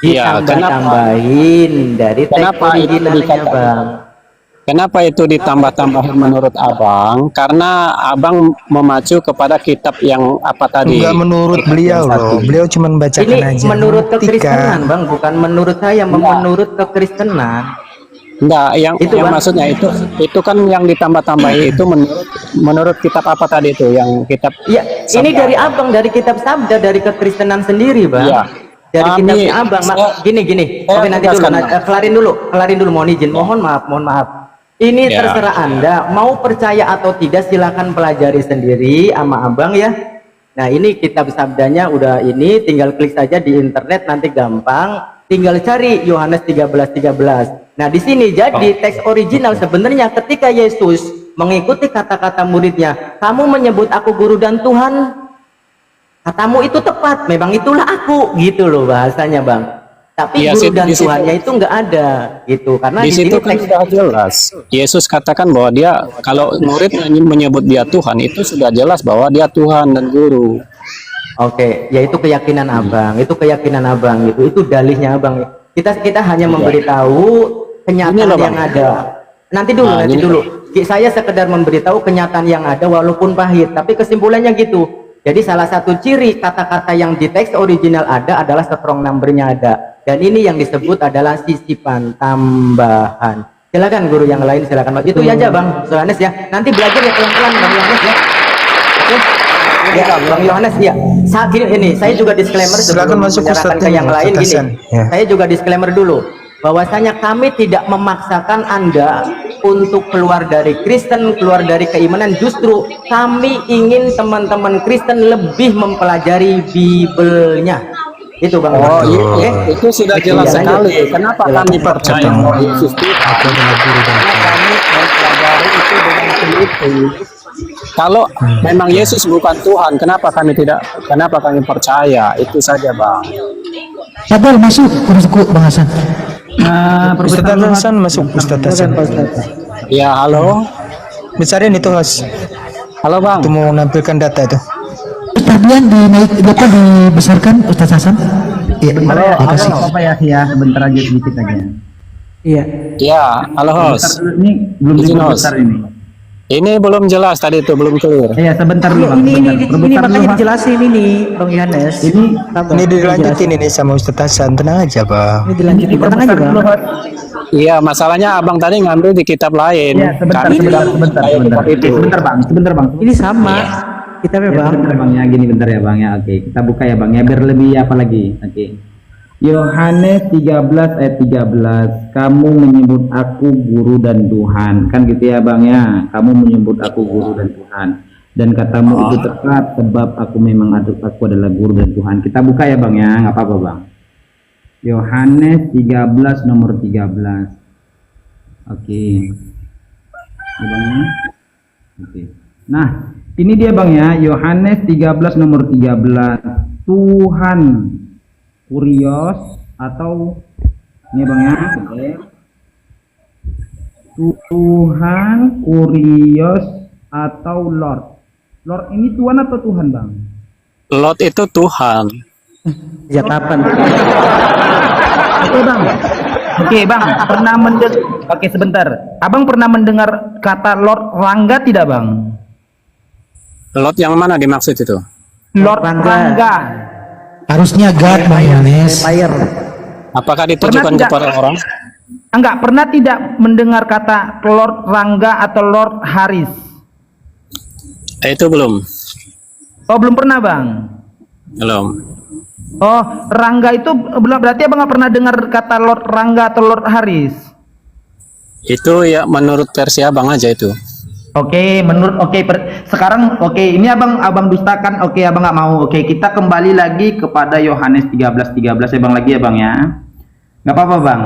S13: Iya,
S3: Ditambah-tambahin dari teks
S13: kenapa itu
S3: originalnya
S13: dikatakan?
S3: Bang.
S13: Kenapa itu ditambah-tambahin menurut Abang? Karena Abang memacu kepada kitab yang apa tadi?
S8: Enggak menurut beliau loh. Beliau cuma bacakan
S3: Ini
S8: aja.
S3: menurut
S8: Buktikan.
S3: kekristenan Bang, bukan menurut saya, menurut kekristenan.
S13: Enggak,
S3: Itu,
S13: yang
S3: Bang.
S13: maksudnya itu kan yang ditambah-tambahin itu menurut kitab apa tadi itu? Yang kitab
S3: Ya, ini dari Abang, dari kitab sabda, dari kekristenan sendiri Bang.
S13: Iya.
S3: Dari
S13: Kami-
S3: kitabnya Abang. Gini.
S13: saya
S3: Oke, nanti dulu.
S13: tegaskan,
S3: Kelarin dulu. Mohon izin. Mohon maaf. Ini
S13: Ya.
S3: terserah Anda. Mau percaya atau tidak, silakan pelajari sendiri sama Abang ya. Nah, ini kitab sabdanya udah ini. Tinggal klik saja di internet, nanti gampang. Tinggal cari Yohanes 13:13. Nah, di sini jadi teks original sebenarnya ketika Yesus mengikuti kata-kata muridnya, kamu menyebut aku guru dan Tuhan, katamu itu tepat, memang itulah aku, gitu loh bahasanya Bang. Tapi
S13: Iya,
S3: guru dan
S13: di situ-
S3: Tuhannya itu nggak ada, gitu. Karena
S13: di
S3: di
S13: situ
S3: sini
S13: kan
S3: teks
S13: sudah jelas. Yesus katakan bahwa dia kalau murid menyebut dia Tuhan itu sudah jelas bahwa dia Tuhan dan guru.
S3: Oke, yaitu keyakinan Abang, itu keyakinan Abang, itu dalihnya Abang. Kita hanya memberitahu kenyataan
S13: Ini loh,
S3: yang
S13: Bang.
S3: ada. Nanti dulu,
S13: Nah, ini-
S3: Saya sekedar memberitahu kenyataan yang ada walaupun pahit, tapi kesimpulannya gitu. Jadi salah satu ciri kata-kata yang di teks original ada adalah strong number-nya ada. Dan ini yang disebut adalah sisipan tambahan. Silakan guru yang lain, silakan. Itu aja Bang Yohanes ya. Nanti belajar ya pelan-pelan Bang Yohanes ya. Oke. Ya, Bang Yohanes ya. Saat ini saya juga disclaimer
S8: Silakan
S3: sebelum
S8: masuk,
S3: menyerahkan
S8: Ustaz,
S3: ke yang lain gini.
S8: Hasan. Ya.
S3: Saya juga disclaimer dulu bahwasanya kami tidak memaksakan Anda untuk keluar dari Kristen, keluar dari keimanan. Justru kami ingin teman-teman Kristen lebih mempelajari Bibelnya. Itu Bang.
S13: Oh,
S3: Oke?
S13: itu sudah jelas
S3: Iya, lanjut.
S13: sekali. Kenapa kami percaya bahwa Yesus Tuhan? Karena kami mempelajari itu dengan teliti. Kalau memang Yesus bukan Tuhan, kenapa kami percaya? Itu saja, Bang.
S6: Padahal masuk Bang Hasan.
S8: Ustaz Hasan masuk, Ustaz Hasan.
S13: Ya, halo.
S8: Besarnya itu Mas.
S13: Halo, Bang.
S8: Itu mau menampilkan data itu.
S6: Ustadian dibesarkan Ustaz Hasan. Iya, makasih.
S14: Apa ya sebentar aja sedikit aja.
S9: Iya.
S13: Ya, halo host.
S14: Ini belum
S13: Izin,
S14: besar
S13: host.
S14: ini.
S13: Ini belum jelas tadi itu, belum clear.
S14: Iya, sebentar dulu Bang.
S9: Ini makanya dijelasin ini, Bang Yohanes.
S8: Ini dilanjutin ini sama Ustaz Hasan, tenang aja Bang.
S9: Ini dilanjutin, tenang aja Bang.
S13: Iya, masalahnya abang tadi ngambil di kitab lain.
S14: Iya, sebentar Bang.
S9: Ini sama. Kita Bang.
S14: Bentar Bang ya, gini bentar ya Bang ya. Oke, kita buka ya Bang ya biar lebih apa lagi. Oke. Yohanes 13 ayat 13, kamu menyebut aku guru dan Tuhan, kan gitu ya Bang ya, kamu menyebut aku guru dan Tuhan, dan katamu itu tepat sebab aku memang aku adalah guru dan Tuhan. Kita buka ya Bang ya, nggak apa-apa Bang. Yohanes 13 nomor 13. Oke. Ya, Bang ya. Oke. Nah, ini dia Bang ya, Yohanes 13 nomor 13. Tuhan Kurios atau ini Bang ya, oke. Tuhan Kurios atau Lord. Lord ini Tuhan atau Tuhan Bang?
S13: Lord itu Tuhan.
S9: Ya kapan?
S14: Oke Bang. Oke Bang, pernah mendengar? Oke sebentar. Abang pernah mendengar kata Lord Rangga tidak Bang?
S13: Lord yang mana dimaksud itu?
S14: Lord Rangga.
S6: Harusnya God, Bang Yohanes.
S13: Apakah ditujukan kepada orang?
S14: Enggak, pernah tidak mendengar kata Lord Rangga atau Lord Haris?
S13: Itu belum.
S14: Oh, belum pernah Bang?
S13: Belum.
S14: Oh, Rangga itu belum, berarti Abang nggak pernah dengar kata Lord Rangga atau Lord Haris?
S13: Itu ya menurut versi abang aja itu.
S14: Oke, sekarang ini abang dustakan. Oke, abang nggak mau. Oke, kita kembali lagi kepada Yohanes 13 ya Bang lagi ya Bang ya. Nggak apa-apa Bang.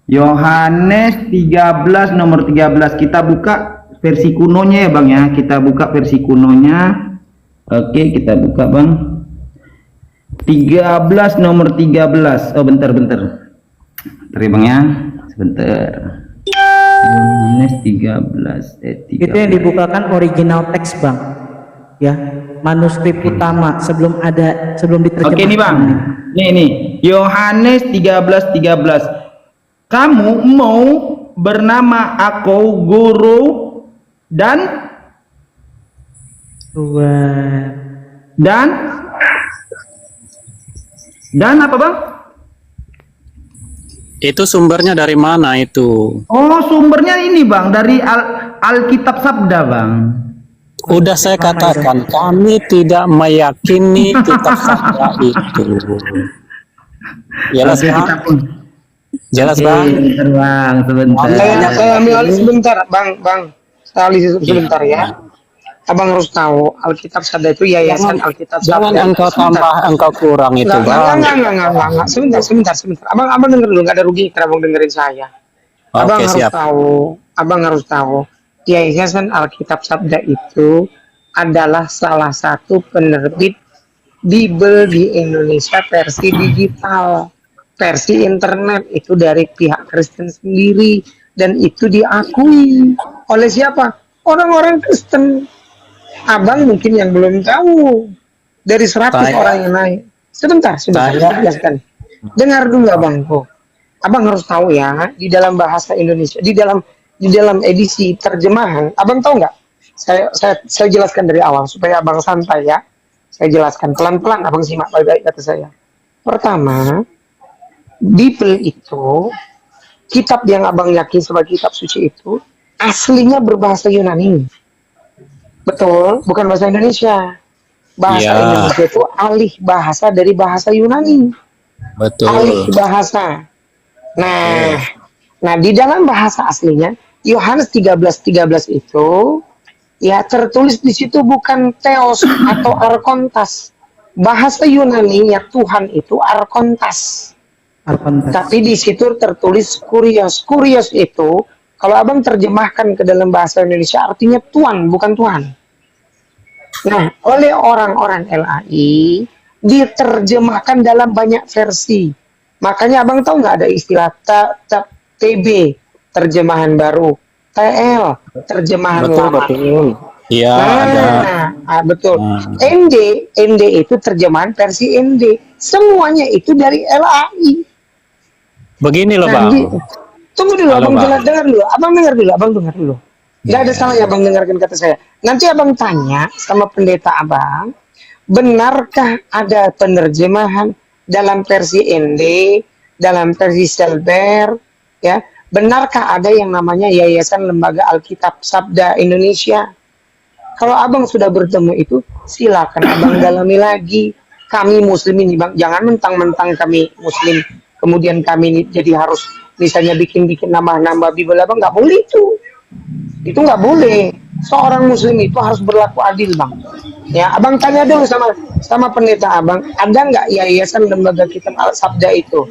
S14: Yohanes 13 nomor 13, kita buka versi kunonya ya Bang ya. Kita buka versi kunonya. Oke, kita buka Bang. 13 nomor 13. Oh, bentar. Bentar ya Bang ya. Sebentar. Yohanes 13 13.
S9: Itu yang dibukakan original teks Bang, ya, manuskrip utama sebelum diterjemahkan.
S14: Oke nih Bang, nih Yohanes 13 kamu mau bernama aku guru dan
S9: Tuhan
S14: dan apa Bang?
S13: Itu sumbernya dari mana itu?
S14: Oh, sumbernya ini Bang, dari Alkitab Sabda Bang.
S13: Udah saya katakan, kami tidak meyakini kitab Sabda itu. Jelas Bang? Jelas Bang?
S14: Sebentar Bang, sebentar.
S4: Saya ambil alih sebentar Bang. Saya alih sebentar ya. Abang harus tahu Alkitab Sabda itu yayasan Alkitab Sabda.
S13: Jangan engkau tambah, engkau kurang itu Bang.
S4: Enggak. Sebentar. Abang denger dulu, nggak ada rugi karena abang dengerin saya. Abang harus tahu yayasan Alkitab Sabda itu adalah salah satu penerbit Bible di Indonesia versi digital, versi internet itu dari pihak Kristen sendiri, dan itu diakui oleh siapa? Orang-orang Kristen. Abang mungkin yang belum tahu dari 100 orang yang naik. Sebentar, saya jelaskan. Dengar dulu abangku. Abang harus tahu ya, di dalam bahasa Indonesia, di dalam edisi terjemahan, abang tahu nggak? Saya jelaskan dari awal supaya abang santai ya. Saya jelaskan pelan-pelan, abang simak baik-baik kata saya. Pertama, Bible itu kitab yang abang yakin sebagai kitab suci itu aslinya berbahasa Yunani. Betul, bukan bahasa Indonesia. Bahasa Indonesia itu alih bahasa dari bahasa Yunani.
S13: Betul.
S4: Alih bahasa. Nah, di dalam bahasa aslinya Yohanes 13 itu ya tertulis di situ bukan theos atau arkontas. Bahasa Yunani-nya Tuhan itu arkontas. Tapi di situ tertulis kurios. Kurios itu Kalau abang terjemahkan ke dalam bahasa Indonesia artinya tuan, bukan Tuhan. Nah, oleh orang-orang LAI diterjemahkan dalam banyak versi. Makanya abang tahu nggak ada istilah TB, terjemahan baru, TL, terjemahan lama.
S13: Betul. Iya, ada.
S4: Betul. ND itu terjemahan versi ND. Semuanya itu dari LAI.
S13: Begini loh, Bang.
S4: Tunggu dulu,
S13: Halo,
S4: abang
S13: Bang.
S4: dengar dulu. Abang dengar dulu. Nggak ada salahnya abang dengarkan kata saya. Nanti abang tanya sama pendeta abang, benarkah ada penerjemahan dalam versi ND, dalam versi Selber, ya? Benarkah ada yang namanya Yayasan Lembaga Alkitab Sabda Indonesia? Kalau abang sudah bertemu itu, silakan abang dalami lagi. Kami muslim ini bang, jangan mentang-mentang kami muslim, kemudian kami ini jadi harus misalnya bikin-bikin nambah-nambah Bible, abang nggak boleh itu nggak boleh. Seorang muslim itu harus berlaku adil bang. Ya, abang tanya dulu sama pendeta abang, ada nggak Yayasan Lembaga Kitab Sabda itu?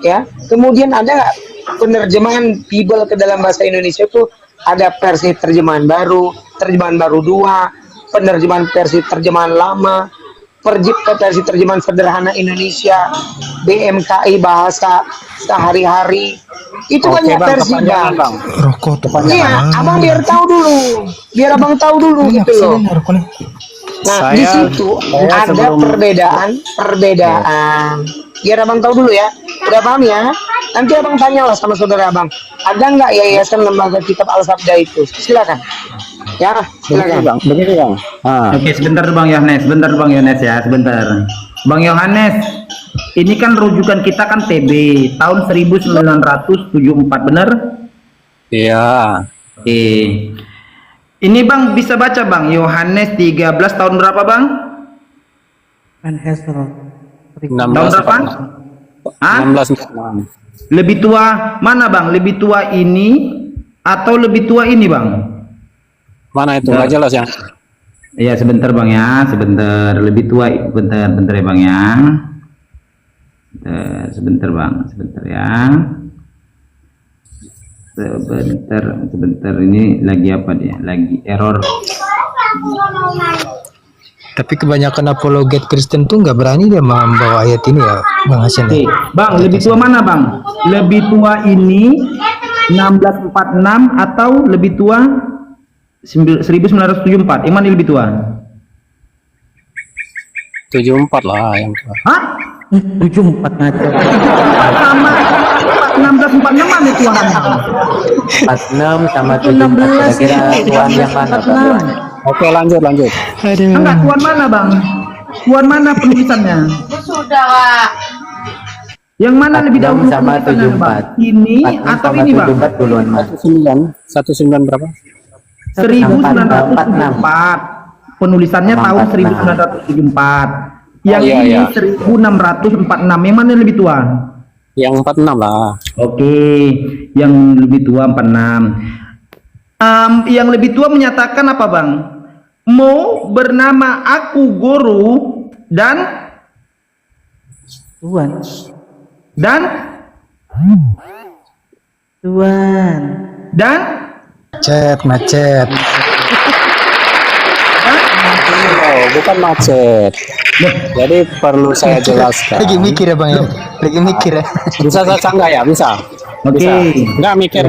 S4: Ya, kemudian ada nggak penerjemahan Bible ke dalam bahasa Indonesia itu? Ada versi terjemahan baru 2, penerjemahan versi terjemahan lama, versi terjemahan sederhana Indonesia, BMKI bahasa sehari-hari. Itu banyak versi bang. Iya, abang biar tahu dulu, abang tahu dulu gitu loh. Nah, di situ ada perbedaan. Biar abang tahu dulu ya. Udah paham ya? Nanti abang tanyalah sama saudara abang, ada nggak Yayasan Lembaga Kitab Al-Sabda itu? Silakan. Ya, silakan.
S13: Begini bang.
S14: Oke, sebentar Bang Yohanes, ya, sebentar. Bang Yohanes, ini kan rujukan kita kan TB tahun 1974, benar?
S13: Iya.
S14: Oke. Ini Bang bisa baca Bang, Yohanes 13 tahun berapa Bang? Tahun berapa?
S13: 1646.
S14: Lebih tua mana Bang? Lebih tua ini atau lebih tua ini Bang?
S13: Mana itu? Nggak jelas ya?
S14: Iya sebentar Bang ya, sebentar. Lebih tua, bentar ya Bang ya. Sebentar Bang, sebentar ya. Sebentar ini lagi apa dia? Lagi error.
S8: Tapi kebanyakan apologet Kristen tuh nggak berani dia membawa ayat ini ya, Bang Hasan.
S14: Oke, Bang, lebih tua mana Bang? Lebih tua ini 1646 atau lebih tua 1974? Yang mana lebih tua?
S13: 74 lah yang tua.
S14: Hah?
S9: 74 ngaco.
S14: Sama 1646 mana tuan?
S3: 46 sama 74 kira-kira tuan yang mana Bang?
S13: Oke, lanjut.
S14: Enggak, tuan mana Bang? Tuan mana penulisannya?
S15: Sudah Pak.
S14: Yang mana lebih dahulu
S3: sama
S14: penulisannya, Bang?
S3: 74?
S14: Ini atau ini Bang?
S3: 74 duluan Mas.
S13: 19 berapa?
S14: 1974. Penulisannya tahun 1974. Yang ini 1646. Yang mana lebih tua?
S13: Yang 46 lah.
S14: Oke, yang lebih tua 46. Yang lebih tua menyatakan apa Bang? Mau bernama aku guru dan
S9: Tuan.
S14: Dan
S8: macet.
S13: Oh, bukan macet. Jadi perlu saya jelaskan.
S8: Lagi mikir ya Bang ya. Lagi mikir ya.
S13: Bisa saya sanggah ya? Bisa.
S14: Oke.
S13: Nggak mikir.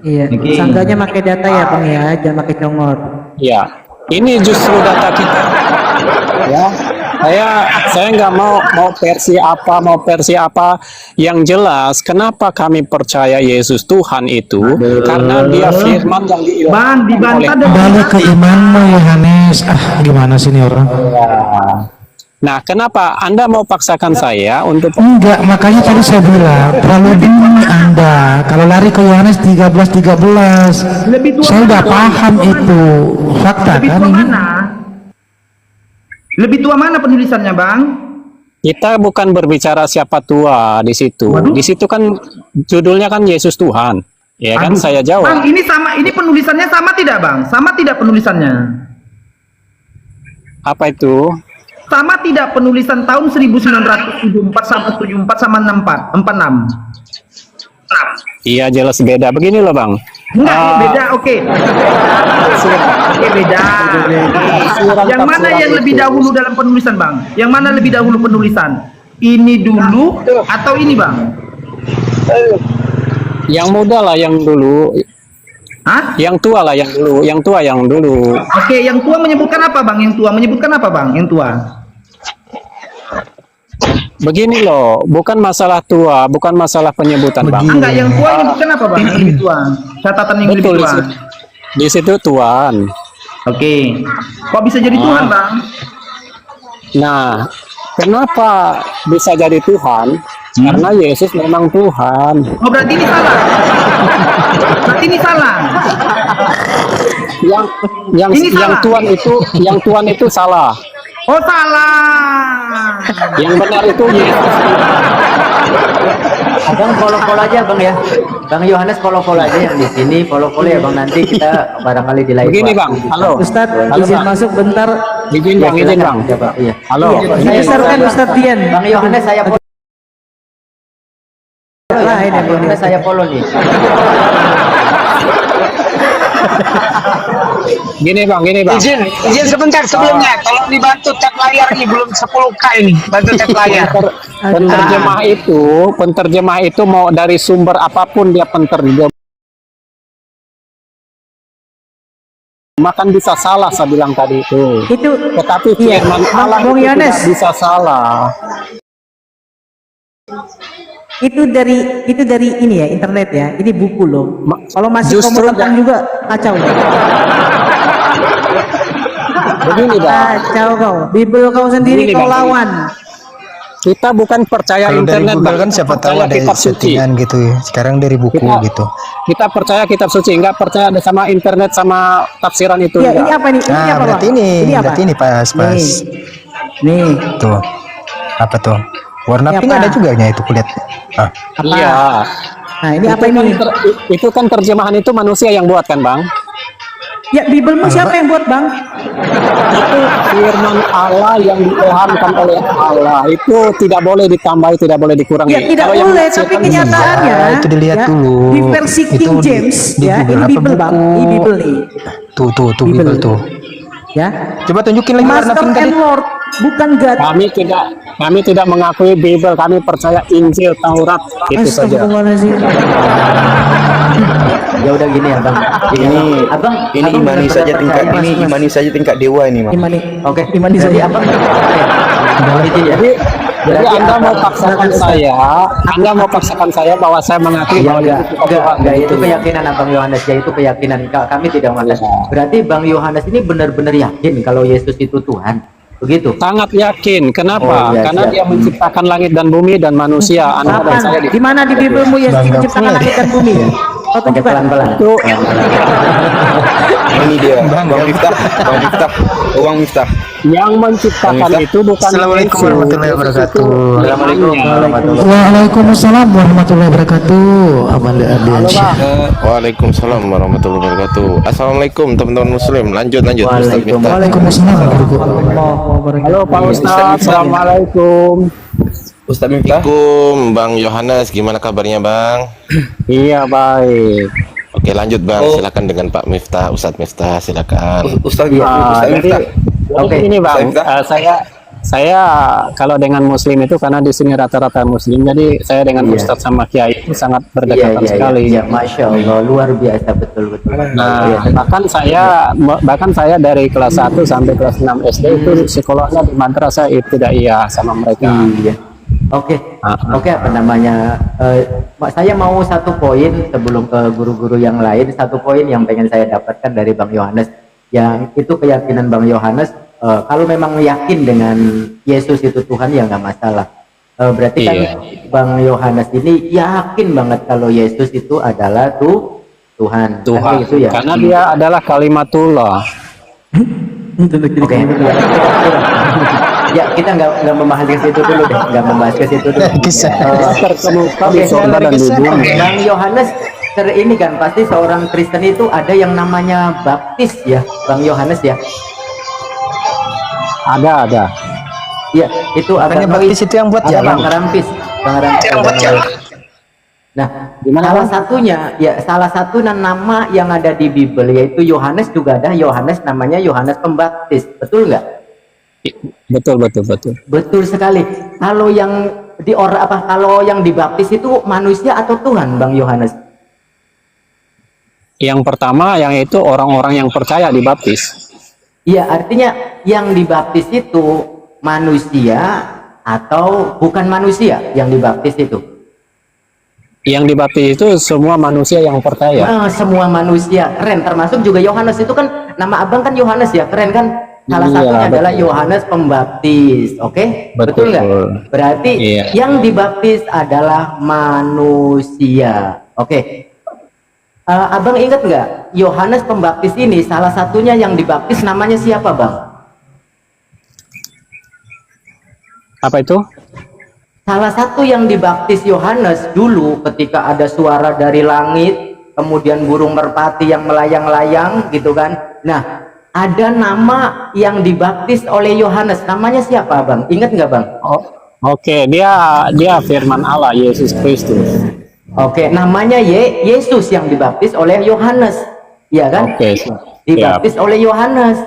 S9: Iya. Sanggahnya pakai data ya Bang ya, jangan pakai congor.
S13: Iya. Ini justru data kita. Ya. Saya nggak mau versi apa yang jelas. Kenapa kami percaya Yesus Tuhan itu? Karena Dia firman yang diilhamkan.
S14: Bang, dibantah
S6: Balik ke imanmu Yohanes. Gimana sih ini orang?
S13: Nah, kenapa Anda mau paksakan saya untuk?
S6: Enggak, makanya tadi saya bilang terlalu dini Anda. Kalau lari ke Yohanes 13. Saya udah paham itu fakta
S14: lebih
S6: kan
S14: tua
S6: ini.
S14: mana? Lebih tua mana penulisannya Bang?
S13: Kita bukan berbicara siapa tua di situ. Di situ kan judulnya kan Yesus Tuhan. Ya kan saya jawab.
S14: Bang, ini sama, ini penulisannya sama tidak Bang? Sama tidak penulisannya?
S13: Apa itu?
S14: Sama tidak penulisan tahun 1974 sama 74 sama 46?
S13: Iya jelas beda. Begini loh Bang.
S9: Enggak, beda, oke. Oke, beda. Yang mana yang lebih dahulu dalam penulisan, Bang? Yang mana lebih dahulu penulisan? Ini dulu atau ini, Bang?
S13: Yang muda lah yang dulu.
S9: Hah?
S13: Yang tua lah yang dulu. Yang tua yang dulu.
S9: Oke, yang tua menyebutkan apa, Bang? Yang tua menyebutkan apa, Bang? Yang tua.
S13: Begini loh, bukan masalah tua, bukan masalah penyebutan, Bang.
S9: Enggak, yang tua menyebutkan apa, Bang? Yang lebih tua. Catatan yang lebih tua.
S13: Di situ Tuhan.
S9: Oke. Kok bisa jadi Tuhan, Bang?
S13: Nah, kenapa bisa jadi Tuhan? Karena Yesus memang Tuhan.
S9: Oh, berarti ini salah. Berarti ini salah.
S13: Yang Tuhan itu salah.
S9: Oh, salah.
S13: Yang benar itu Yesus.
S3: Abang follow aja, Bang ya. Bang Yohanes follow aja yang di sini, follow ya, Bang. Nanti kita barangkali di live.
S13: Begini, Bang. Halo.
S9: Ustadz,
S13: Halo,
S9: izin
S13: Bang.
S9: masuk bentar.
S13: Izin, Bang. Izin, Bang.
S3: Iya.
S13: Halo.
S9: Saya sarankan Ustadz Dian.
S3: Bang Yohanes saya follow.
S9: Ini
S3: Bang Yohanes saya follow nih.
S13: Gini, Bang.
S4: Izin sebentar sebelumnya, tolong dibantu tab layar ini belum 10K ini, bantu tab layar.
S13: Penterjemah itu mau dari sumber apapun dia penterjemah. Makan bisa salah, saya bilang tadi itu. Tetapi firman Allah itu tidak bisa salah.
S9: Itu dari ini ya, internet ya. Ini buku loh. Kalau masih
S13: Justru
S9: kamu tentang juga kacau.
S13: Begini, Bang.
S9: Kacau kau. Bible kau sendiri
S13: Begini,
S9: kau
S13: Bang.
S9: lawan.
S13: Kita bukan percaya
S8: Kalau dari
S13: internet,
S8: Google
S13: Bang.
S8: kan siapa tahu
S13: Percaya
S8: ada
S13: kitab suci.
S8: settingan gitu ya. Sekarang dari buku gitu.
S13: Kita percaya kitab suci, nggak percaya ada sama internet sama tafsiran itu.
S9: Ya,
S13: enggak.
S9: ini apa nih? Ini
S8: Nah,
S9: apa,
S8: berarti
S9: Bang?
S8: ini,
S9: apa?
S8: berarti ini pas.
S9: Nih.
S8: Tuh. Apa tuh? Warna
S9: Ini
S8: pink
S9: apa?
S8: ada juga nya itu kulihat. Ah.
S9: Apa?
S13: Iya.
S9: Nah, ini apa ini?
S13: Itu kan terjemahan itu manusia yang buat kan, Bang?
S9: Ya, Biblemu siapa yang buat, Bang?
S13: Itu firman Allah yang diilhamkan oleh Allah. Itu tidak boleh ditambahi, tidak boleh dikurangi.
S9: Ya, tidak
S13: Kalau yang
S9: boleh,
S13: menafsirkan
S9: tapi kenyataannya
S8: Ya, itu dilihat
S9: ya,
S8: dulu.
S9: di versi
S8: Itu
S9: King
S8: di-
S9: James
S8: di
S9: ya,
S8: Google
S9: ini
S8: apa
S9: Bible, Bang. Ini Bible nih.
S8: Tuh Bible tuh.
S9: Ya.
S8: Coba tunjukin lagi warna
S9: Master
S8: pink tadi.
S9: and Lord, bukan God.
S13: Kami tidak mengakui Bible, kami percaya Injil, Taurat, itu saja.
S9: Astagfirullahaladzim.
S3: Ya udah gini ya, Bang. Abang
S15: Imani saja tingkat
S3: percaya,
S15: ini,
S3: Mas.
S15: imani saja tingkat dewa ini, Mas.
S3: Oke.
S9: Imani
S3: Jadi
S9: saja.
S3: Abang.
S13: Jadi
S3: Berarti
S13: Anda
S3: apa?
S13: mau paksakan saya bahwa saya mengakui
S3: Ya,
S13: bahwa
S3: enggak, itu keyakinan Abang Yohanes, ya itu keyakinan kami tidak mengatakan. Berarti Bang Yohanes ini benar-benar yakin kalau Yesus itu Tuhan. Begitu.
S13: sangat yakin.
S3: Oh,
S13: Kenapa?
S3: iya,
S13: Karena
S3: siap.
S13: dia menciptakan langit dan bumi dan manusia. Anda dan saya
S9: Di mana di Biblemu Yesus menciptakan langit dan bumi? Kau tunjukkan.
S3: Pelan-pelan.
S13: itu
S15: Ini dia, Bang Miftah, Uang Miftah.
S13: yang menciptakan
S15: Bang,
S13: itu bukan
S8: Assalamualaikum
S13: Yesus.
S8: warahmatullahi wabarakatuh.
S3: Assalamualaikum warahmatullahi
S6: Waalaikumsalam warahmatullahi wabarakatuh. Abang Ardian.
S1: Waalaikumsalam warahmatullahi wabarakatuh. Assalamualaikum teman-teman muslim. Lanjut Ustaz Miftah.
S6: Waalaikumsalam warahmatullahi wabarakatuh.
S13: Halo Pak Ustaz, Assalamualaikum.
S15: Ustaz Miftah.
S1: Assalamualaikum Bang Yohanes, gimana kabarnya Bang?
S13: Iya baik.
S1: Oke lanjut Bang, silakan dengan Pak Miftah, Ustadz Miftah, silakan.
S15: Ustaz
S13: Jadi
S15: Miftah.
S13: ini Bang, saya kalau dengan muslim itu karena di sini rata-rata muslim, jadi saya dengan Ustadz sama Kiai itu sangat berdekatan sekali.
S3: Iya, Masya Allah, luar biasa, betul.
S13: Nah, bahkan saya dari kelas 1 sampai kelas 6 SD itu sekolahnya di madrasah ibtidaiyah sama mereka.
S3: Iya. Oke, apa namanya? Saya mau satu poin sebelum ke guru-guru yang lain. Satu poin yang pengen saya dapatkan dari Bang Yohanes. Yang itu keyakinan Bang Yohanes. Kalau memang yakin dengan Yesus itu Tuhan ya nggak masalah. Berarti kan Bang Yohanes ini yakin banget kalau Yesus itu adalah Tuhan. Kan gitu ya?
S13: Karena dia adalah kalimatullah.
S3: Oke. Ya, kita nggak membahas ke situ dulu deh, nggak membahas ke situ dulu. Oke, Bang Yohanes ini kan pasti seorang Kristen itu ada yang namanya baptis ya, Bang Yohanes ya.
S13: Ada.
S3: Iya, itu
S8: Bukannya baptis itu yang buat
S3: ada
S8: jalan.
S3: Bang Rampis. Nah,
S13: Gimana,
S3: salah
S13: Bang?
S3: satunya ya salah satu nama yang ada di Bible yaitu Yohanes, juga ada Yohanes namanya Yohanes Pembaptis. Betul nggak?
S13: Betul, betul, betul.
S3: Betul sekali. Kalau yang kalau yang dibaptis itu manusia atau Tuhan, Bang Yohanes?
S13: Yang pertama yang itu orang-orang yang percaya dibaptis.
S3: Iya, artinya yang dibaptis itu manusia atau bukan manusia yang dibaptis itu?
S13: Yang dibaptis itu semua manusia yang percaya.
S3: Semua manusia, keren. Termasuk juga Yohanes itu kan, nama abang kan Yohanes ya, keren kan? Salah
S13: Iya,
S3: satunya
S13: betul.
S3: adalah Yohanes Pembaptis, oke? Betul nggak? Berarti
S13: Iya.
S3: yang dibaptis adalah manusia, oke? Abang ingat nggak? Yohanes Pembaptis ini salah satunya yang dibaptis namanya siapa, Bang?
S13: Apa itu?
S3: Salah satu yang dibaptis Yohanes dulu ketika ada suara dari langit, kemudian burung merpati yang melayang-layang gitu kan. Nah, ada nama yang dibaptis oleh Yohanes, namanya siapa, Bang? Ingat nggak, Bang?
S13: Oke, dia firman Allah, Yesus Kristus.
S3: Oke, namanya Yesus yang dibaptis oleh Yohanes, ya kan?
S13: Oke,
S3: Dibaptis oleh Yohanes.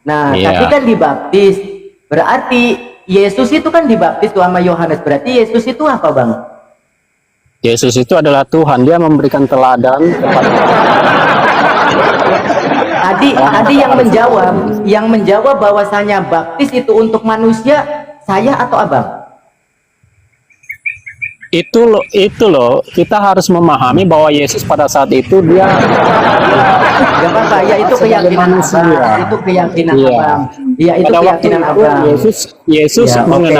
S3: Nah,
S13: Iya.
S3: tapi kan dibaptis, berarti Yesus itu kan dibaptis tuh sama Yohanes. Berarti Yesus itu apa, Bang?
S13: Yesus itu adalah Tuhan, dia memberikan teladan kepada
S3: Tadi yang menjawab bahwasanya baptis itu untuk manusia, saya atau abang?
S13: itu loh, kita harus memahami bahwa Yesus pada saat itu dia
S3: Gak apa-apa, ya itu keyakinan abang. Itu keyakinan
S13: Iya.
S3: abang. Ya itu
S13: pada waktu
S3: keyakinan
S13: itu
S3: abang.
S13: Yesus
S3: Ya, oke.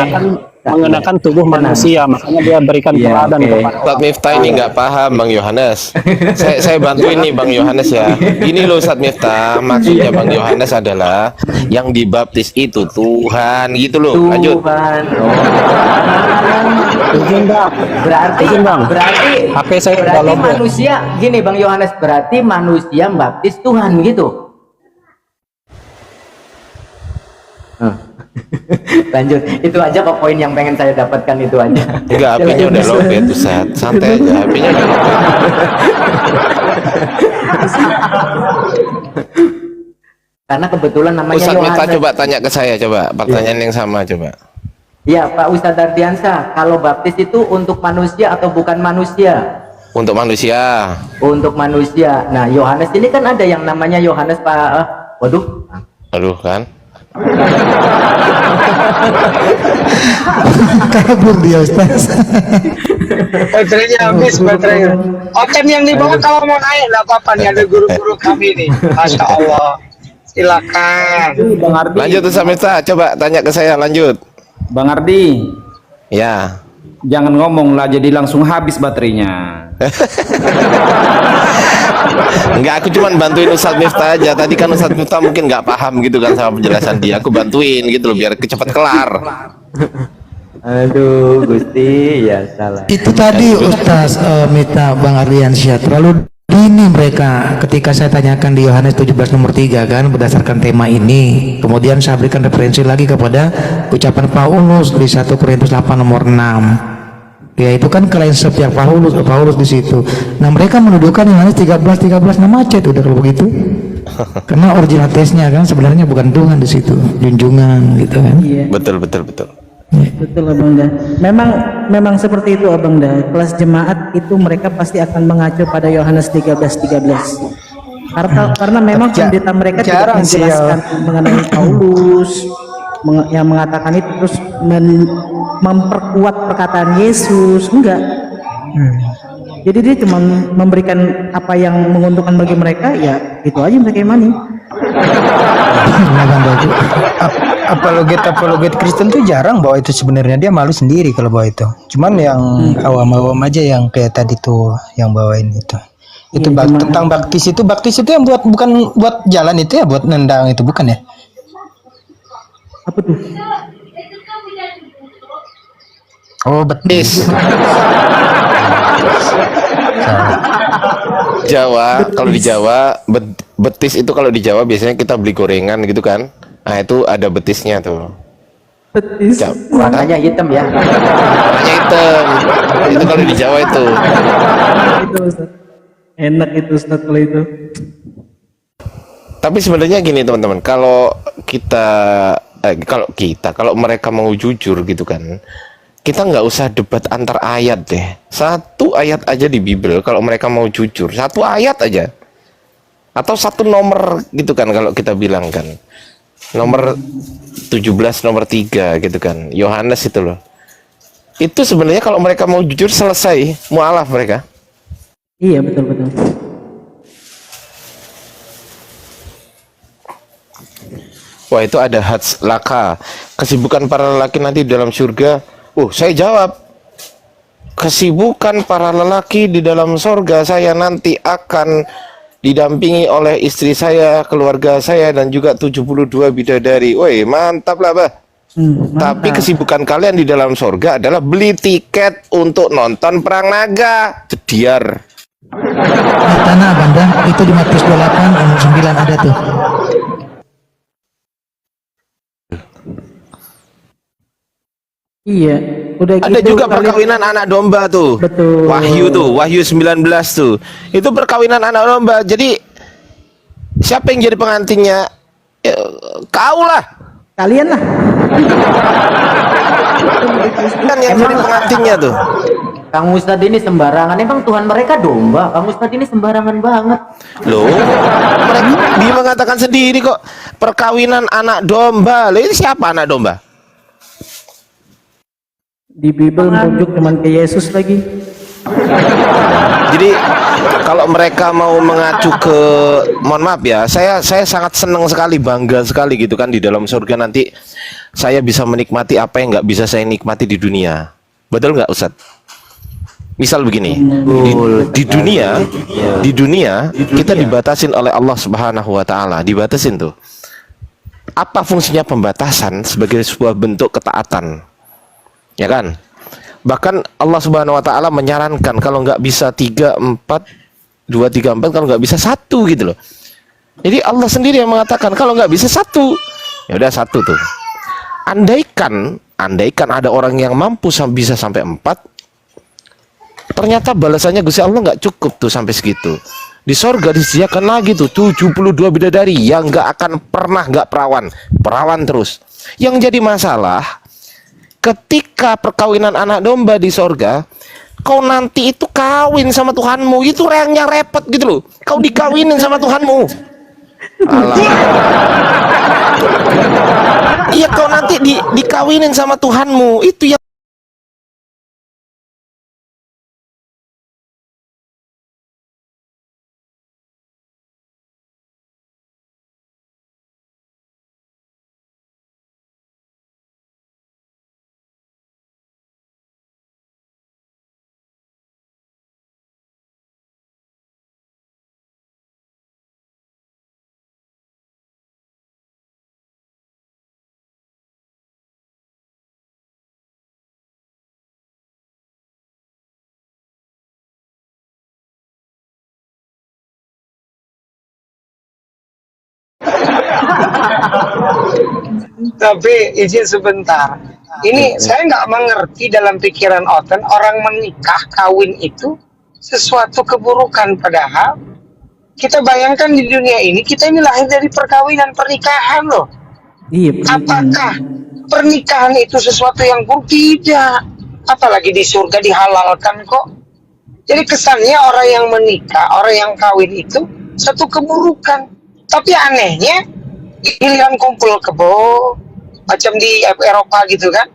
S13: mengenakan tubuh manusia, makanya dia berikan
S3: Iya,
S13: teladan
S3: oke.
S13: kepada
S1: Ustadz Miftah ini nggak paham Bang Yohanes. Saya bantuin nih Bang Yohanes ya. Gini loh Ustadz Miftah, maksudnya Bang Yohanes adalah yang dibaptis itu Tuhan gitu loh. Lanjut.
S3: Tuhan.
S13: Berarti HP saya udah
S3: Berarti
S13: lobet.
S3: manusia, gini Bang Yohanes, berarti manusia baptis Tuhan gitu. Lanjut, itu aja kok poin yang pengen saya dapatkan, itu aja.
S1: Enggak, HP-nya udah lobet Ustadz. Santai aja, HP-nya udah lobet.
S3: Karena kebetulan namanya
S1: Ustadz Miftah
S3: Yohanes.
S1: coba tanya ke saya coba, pertanyaan yang sama coba.
S3: Ya Pak Ustadz Ardiansyah, kalau baptis itu untuk manusia atau bukan manusia?
S1: Untuk manusia.
S3: Untuk manusia. Nah Yohanes ini kan ada yang namanya Yohanes Pak. Waduh.
S1: Aduh kan.
S6: Kabur dia Ustaz.
S4: Baterainya habis baterainya. Oten yang di bawah kalau mau naik nggak apa-apa nih, ada guru-guru kami nih. Masya Allah. Silakan.
S1: Lanjut Ustadz Miftah, coba tanya ke saya, lanjut.
S2: Bang Ardi.
S1: Ya.
S2: Jangan ngomong lah, jadi langsung habis baterainya.
S1: Enggak, aku cuma bantuin Ustadz Miftah aja. Tadi kan Ustadz Miftah mungkin nggak paham gitu kan sama penjelasan dia. Aku bantuin gitu loh biar cepat kelar.
S3: Aduh Gusti, ya salah.
S6: Itu tadi Ustaz Mita Bang Ardiansyah terlalu dini mereka ketika saya tanyakan di Yohanes 17 nomor 3 kan berdasarkan tema ini. Kemudian saya berikan referensi lagi kepada ucapan Paulus di 1 Korintus 8 nomor 6. Ya itu kan klien setiap Paulus di situ. Nah mereka menuduhkan Yohanes 13 nama macet udah kalau begitu. Karena original tesnya kan sebenarnya bukan Tuhan di situ, junjungan gitu kan.
S9: Iya.
S1: Betul.
S9: Betul Abang Dah. Memang seperti itu Abang Dah. Kelas jemaat itu mereka pasti akan mengacu pada Yohanes 13. Karena memang pendeta mereka tidak
S8: jarang sih,
S9: menjelaskan mengenai Paulus yang mengatakan itu terus memperkuat perkataan Yesus, enggak. Jadi dia cuma memberikan apa yang menguntungkan bagi mereka, ya itu aja mereka imani.
S8: Apologet Kristen tuh jarang bawa itu sebenarnya, dia malu sendiri kalau bawa itu. Cuman yang awam-awam aja yang kayak tadi tuh yang bawain itu. Itu tentang baptis itu yang bukan buat jalan itu ya, buat nendang itu bukan ya?
S9: Apa tuh?
S8: Oh betis.
S1: Jawa, kalau di Jawa betis itu kalau di Jawa biasanya kita beli gorengan gitu kan. Nah itu ada betisnya tuh.
S9: Petis.
S3: Warnanya hitam ya.
S1: Warnanya hitam. Itu kalau di Jawa itu.
S9: Itu Ustaz. Enak itu Ustaz kalau itu.
S1: Tapi sebenarnya gini teman-teman, kalau mereka mau jujur gitu kan, kita nggak usah debat antar ayat deh. Satu ayat aja di Bible kalau mereka mau jujur, satu ayat aja. Atau satu nomor gitu kan kalau kita bilang kan. Nomor 17, nomor 3 gitu kan. Yohanes itu loh. Itu sebenarnya kalau mereka mau jujur selesai, mualaf mereka.
S9: Iya, betul.
S1: Wah, itu ada hats laka. Kesibukan para lelaki nanti di dalam surga. Saya jawab. Kesibukan para lelaki di dalam surga, saya nanti akan didampingi oleh istri saya, keluarga saya, dan juga 72 bidadari. Woi, mantap lah, Bah. Tapi kesibukan kalian di dalam surga adalah beli tiket untuk nonton perang naga. Jediar.
S6: Di tanah Banda itu di Matius 28 ayat 9 ada tuh.
S9: Iya, udah gitu.
S1: Ada juga perkawinan anak domba tuh.
S9: Betul.
S1: Wahyu 19 tuh. Itu perkawinan anak domba. Jadi siapa yang jadi pengantinnya? Kau lah.
S9: Kalian lah.
S1: Kan yang jadi pengantinnya tuh.
S3: Kang Ustadz ini sembarangan, emang Tuhan mereka domba. Kang Ustadz ini sembarangan banget.
S1: Loh, dia mengatakan sendiri kok perkawinan anak domba. Loh, ini siapa anak domba?
S9: Di Bible merujuk cuman ke Yesus lagi.
S1: Jadi kalau mereka mau mengacu ke, mohon maaf ya, saya sangat senang sekali, bangga sekali gitu kan, di dalam surga nanti saya bisa menikmati apa yang nggak bisa saya nikmati di dunia. Betul nggak, Ustadz? Misal begini, di dunia kita dibatasin oleh Allah Subhanahu Wa Taala, dibatasin tuh. Apa fungsinya pembatasan? Sebagai sebuah bentuk ketaatan, ya kan? Bahkan Allah Subhanahu Wa Taala menyarankan kalau nggak bisa 3, 4, 2, 3, 4, kalau nggak bisa 1 gitu loh. Jadi Allah sendiri yang mengatakan kalau nggak bisa 1, ya udah 1 tuh. Andaikan ada orang yang mampu bisa sampai 4, ternyata balasannya Gusti Allah nggak cukup tuh sampai segitu. Di sorga disediakan lagi tuh 72 bidadari yang nggak akan pernah nggak perawan terus. Yang jadi masalah, ketika perkawinan anak domba di sorga, kau nanti itu kawin sama Tuhanmu, itu yang repot gitu loh. Kau dikawinin sama Tuhanmu. Alah. Iya, kau nanti dikawinin sama Tuhanmu, itu yang
S4: Tapi izin sebentar. Ini saya nggak mengerti dalam pikiran Oten, orang menikah kawin itu sesuatu keburukan, padahal kita bayangkan di dunia ini kita ini lahir dari perkawinan, pernikahan loh.
S9: Iya.
S4: Apakah pernikahan itu sesuatu yang buruk? Tidak. Apalagi di surga dihalalkan kok. Jadi kesannya orang yang menikah, orang yang kawin itu satu keburukan. Tapi anehnya giliran kumpul kebo macam di Eropa gitu kan,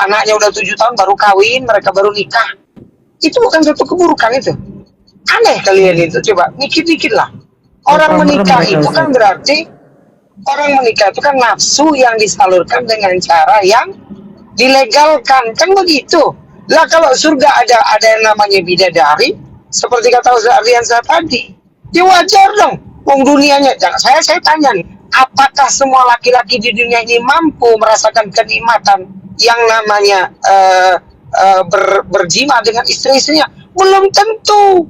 S4: anaknya udah 7 tahun baru kawin, mereka baru nikah, itu bukan satu keburukan itu. Aneh kalian itu, coba mikir dikit lah. Orang menikah itu kan berarti orang menikah itu kan nafsu yang disalurkan dengan cara yang dilegalkan, kan begitu lah. Kalau surga ada yang namanya bidadari, seperti kata Ustaz Ardiansah tadi, ya wajar dong. Wong dunianya, saya tanya nih, apakah semua laki-laki di dunia ini mampu merasakan kenikmatan yang namanya berjima dengan istri-istrinya? Belum tentu.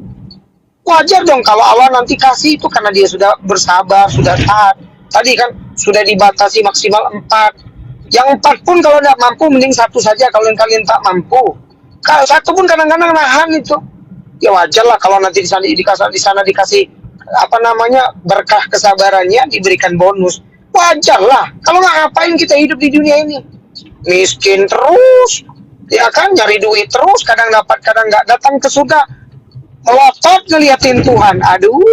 S4: Wajar dong kalau Allah nanti kasih itu karena dia sudah bersabar, sudah taat. Tadi kan sudah dibatasi maksimal 4. Yang 4 pun kalau tidak mampu, mending 1 saja kalau kalian tak mampu. Kalau 1 pun kadang-kadang nahan itu. Ya wajar lah kalau nanti di sana dikasih apa namanya berkah kesabarannya, diberikan bonus. Wajar lah. Kalau nggak ngapain kita hidup di dunia ini? Miskin terus, ya kan, nyari duit terus, kadang dapat kadang nggak, datang ke surga melotot ngeliatin Tuhan. Aduh,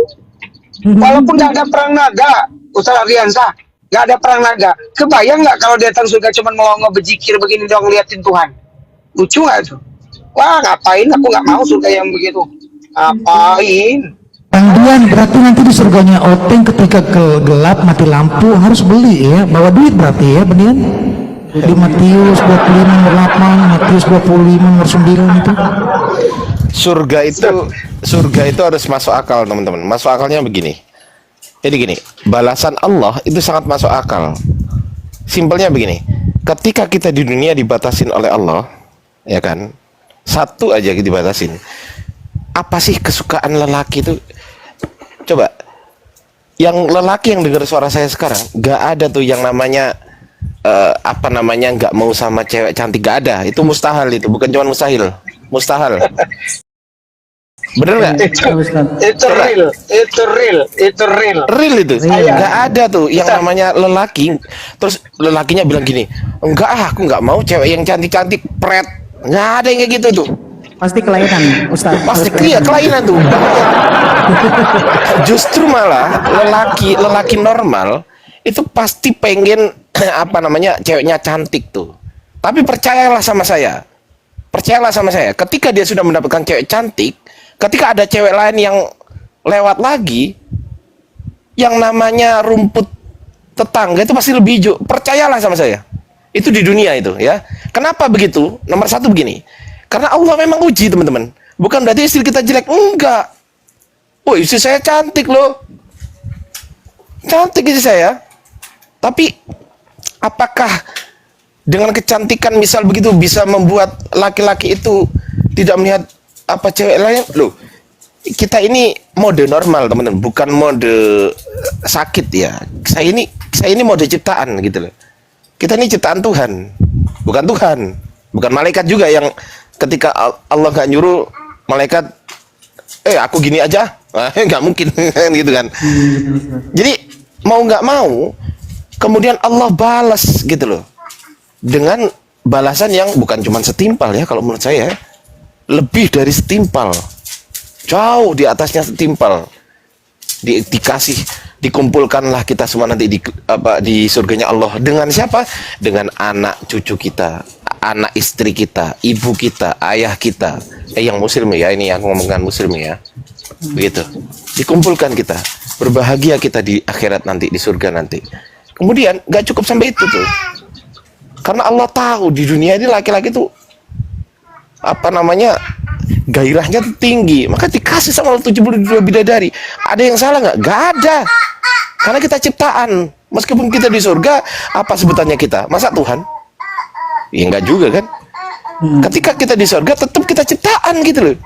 S4: walaupun nggak ada perang naga, Ustaz Ardiansah, nggak ada perang naga, kebayang nggak kalau datang surga cuma melongo berzikir begini doang ngeliatin Tuhan? Lucu nggak itu? Wah, ngapain, aku nggak mau surga yang begitu. Ngapain?
S6: Bang Dian, berarti nanti di surganya Oteng ketika gelap mati lampu harus beli ya, bawa duit berarti ya, Bang Dian? Di Matius 25 nomor 8, Matius 25 nomor 9 itu.
S1: Surga itu harus masuk akal, teman-teman. Masuk akalnya begini. Jadi gini, balasan Allah itu sangat masuk akal. Simpelnya begini, ketika kita di dunia dibatasin oleh Allah, ya kan, 1 aja dibatasin. Apa sih kesukaan lelaki itu? Coba, yang lelaki yang dengar suara saya sekarang, gak ada tuh yang namanya apa namanya nggak mau sama cewek cantik, gak ada. Itu mustahil, itu bukan cuma mustahil, mustahil. Bener nggak?
S4: Itu real
S1: itu. Nggak ada tuh yang namanya lelaki terus lelakinya bilang gini, enggak aku nggak mau cewek yang cantik-cantik pret. Nggak ada yang kayak gitu tuh.
S9: Pasti kelainan, Ustaz.
S1: Pasti kelainan tuh. Justru malah lelaki normal itu pasti pengen apa namanya ceweknya cantik tuh. Tapi percayalah sama saya, ketika dia sudah mendapatkan cewek cantik, ketika ada cewek lain yang lewat lagi, yang namanya rumput tetangga itu pasti lebih hijau. Percayalah sama saya, itu di dunia itu ya. Kenapa begitu? Nomor 1 begini, karena Allah memang uji, teman-teman. Bukan berarti istri kita jelek, enggak. Oh, istri saya cantik loh, cantik istri saya. Tapi apakah dengan kecantikan misal begitu bisa membuat laki-laki itu tidak melihat apa cewek lain? Loh, kita ini mode normal, teman-teman, bukan mode sakit ya. Saya ini mode ciptaan gitu loh. Kita ini ciptaan Tuhan, bukan malaikat juga yang ketika Allah nggak nyuruh malaikat, aku gini aja, nggak mungkin gitu kan. Jadi mau nggak mau, kemudian Allah balas gitu loh, dengan balasan yang bukan cuma setimpal ya, kalau menurut saya lebih dari setimpal, jauh di atasnya setimpal. Dikasih, dikumpulkanlah kita semua nanti di surganya Allah dengan siapa? Dengan anak cucu kita, anak istri kita, ibu kita, ayah kita. Yang muslim ya, ini aku ngomongkan muslim ya, begitu. Dikumpulkan kita, berbahagia kita di akhirat nanti, di surga nanti. Kemudian gak cukup sampai itu tuh, karena Allah tahu di dunia ini laki-laki tuh apa namanya gairahnya tuh tinggi, maka dikasih sama Allah 72 bidadari. Ada yang salah nggak? Gak ada, karena kita ciptaan. Meskipun kita di surga, apa sebutannya kita? Masa Tuhan? Ya enggak juga kan. Ketika kita di surga tetap kita ciptaan gitu loh.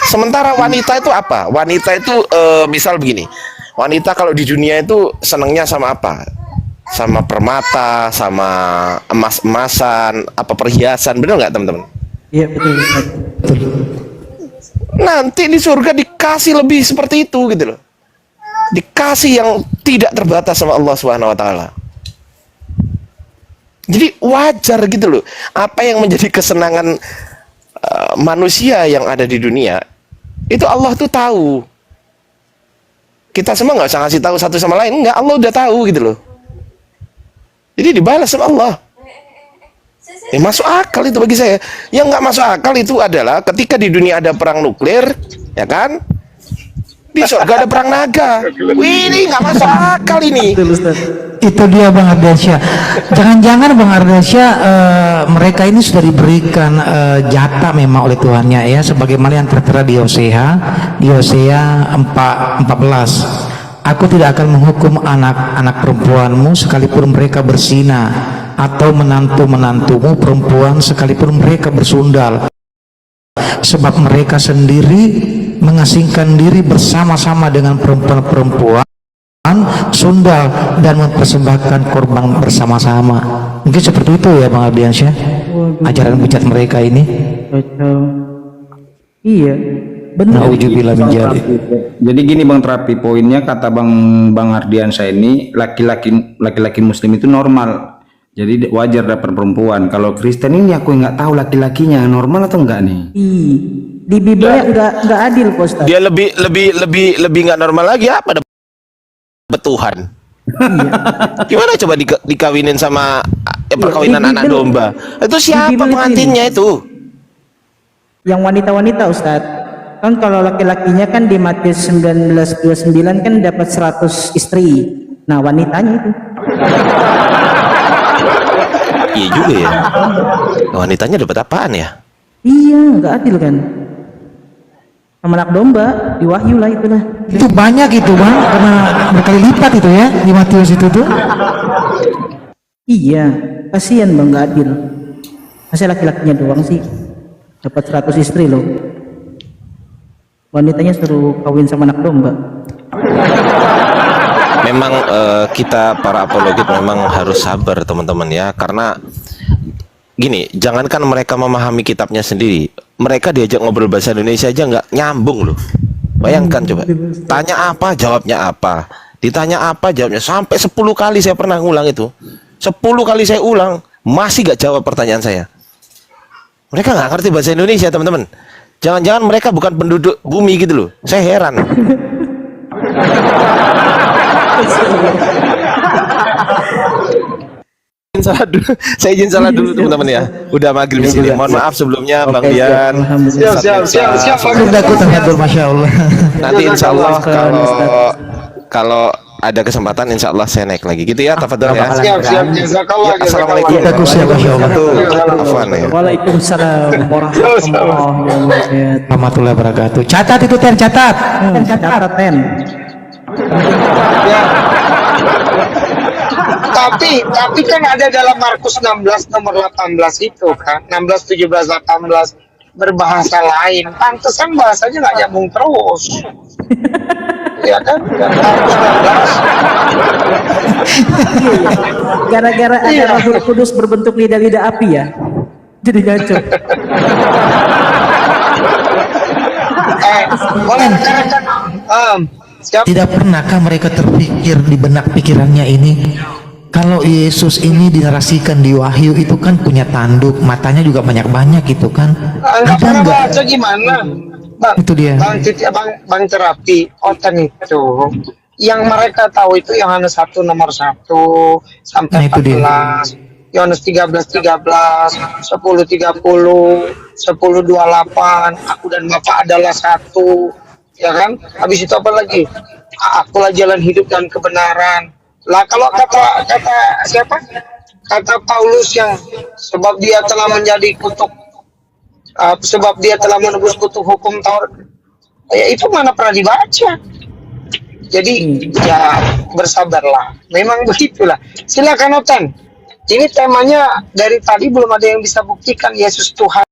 S1: Sementara wanita itu apa? Wanita itu misal begini, wanita kalau di dunia itu senangnya sama apa? Sama permata, sama emas-emasan, apa perhiasan, bener nggak teman-teman?
S9: Iya betul.
S1: Nanti di surga dikasih lebih seperti itu gitu loh. Dikasih yang tidak terbatas sama Allah Subhanahu wa taala. Jadi wajar gitu loh. Apa yang menjadi kesenangan manusia yang ada di dunia, itu Allah tuh tahu. Kita semua nggak usah ngasih tahu satu sama lain, enggak, Allah udah tahu gitu loh. Jadi dibalas sama Allah. Masuk akal itu bagi saya. Yang nggak masuk akal itu adalah ketika di dunia ada perang nuklir, ya kan? Di surga ada perang naga. Wih, ini nggak masuk akal ini.
S6: Itu dia Bang Ardiansyah. Jangan-jangan Bang Ardiansyah mereka ini sudah diberikan jatah memang oleh Tuhannya ya, sebagaimana yang tertera di Hosea 4:14. Aku tidak akan menghukum anak-anak perempuanmu sekalipun mereka berzina, atau menantu-menantumu perempuan sekalipun mereka bersundal, sebab mereka sendiri mengasingkan diri bersama-sama dengan perempuan-perempuan sundal dan mempersembahkan korban bersama-sama. Mungkin seperti itu ya Bang Ardiansyah, ajaran bejat mereka ini.
S9: Iya, benar.
S6: Nauzubillah min dzalik.
S14: Jadi gini Bang Terapi, poinnya kata Bang Ardiansyah ini, laki-laki muslim itu normal. Jadi wajar dapat perempuan. Kalau Kristen ini aku nggak tahu laki-lakinya normal atau enggak nih.
S9: Di Bibel nggak adil Pak Ustaz.
S1: Dia lebih nggak normal lagi apa? Betuhan. Gimana coba dikawinin sama perkawinan anak domba? Itu siapa pengantinnya itu?
S9: Yang wanita-wanita Ustadz. Kan kalau laki-lakinya kan di Matius 19:29 kan dapat 100 istri. Nah, wanitanya itu.
S1: Iya juga ya. Wanitanya dapat apaan ya?
S9: Iya, nggak adil kan? Sama anak domba di Wahyu lah itulah.
S6: Itu banyak itu Bang, karena berkali lipat itu ya di Matius itu tuh.
S9: Iya, kasihan Bang, nggak adil. Masa laki-lakinya doang sih dapat 100 istri loh. Wanitanya suruh kawin sama anak domba.
S1: Memang kita para apologit memang harus sabar teman-teman ya, karena gini, jangankan mereka memahami kitabnya sendiri, mereka diajak ngobrol bahasa Indonesia aja nggak nyambung loh. Bayangkan coba, tanya apa jawabnya apa, ditanya apa jawabnya, sampai 10 kali saya pernah ngulang itu, 10 kali saya ulang masih gak jawab pertanyaan saya. Mereka nggak ngerti bahasa Indonesia teman-teman. Jangan-jangan mereka bukan penduduk bumi gitu loh, saya heran. Saya izin salah dulu teman-teman ya. Udah maghrib di sini. Mohon maaf sebelumnya Bang Dian.
S6: Siap. Masya Allah.
S1: Nanti insya Allah kalau ada kesempatan insya Allah saya naik lagi gitu ya. Tafadhol ya.
S4: Siap.
S1: Assalamualaikum.
S9: Waalaikumsalam
S6: warahmatullahi wabarakatuh. Catat itu Ten, catat.
S9: Catat Ten.
S4: Tapi kan ada dalam Markus 16 nomor 18 itu kan, 16, 17, 18 berbahasa lain. Pantesan bahasanya nggak nyambung terus. Ya kan? Markus 16.
S9: Gara-gara ada Roh Kudus berbentuk lidah-lidah api ya. Jadi ngaco.
S6: Tidak pernahkah mereka terpikir di benak pikirannya ini, kalau Yesus ini dinarasikan di Wahyu itu kan punya tanduk, matanya juga banyak-banyak gitu kan?
S4: Nggak pernah baca gimana? Bang,
S6: itu dia.
S4: Bang Terapi, oten itu. Yang mereka tahu itu Yohanes 1 nomor 1 sampai 14. Yohanes 13:13, 10:30, 10:28, aku dan Bapa adalah satu. Ya kan? Habis itu apa lagi? Akulah jalan hidup dan kebenaran. Lah kalau kata siapa? Kata Paulus yang sebab dia telah menjadi kutuk, sebab dia telah menebus kutuk hukum Taurat. Ya itu mana pernah dibaca. Jadi ya bersabarlah. Memang begitulah. Silakan Otan. Ini temanya dari tadi belum ada yang bisa buktikan Yesus Tuhan.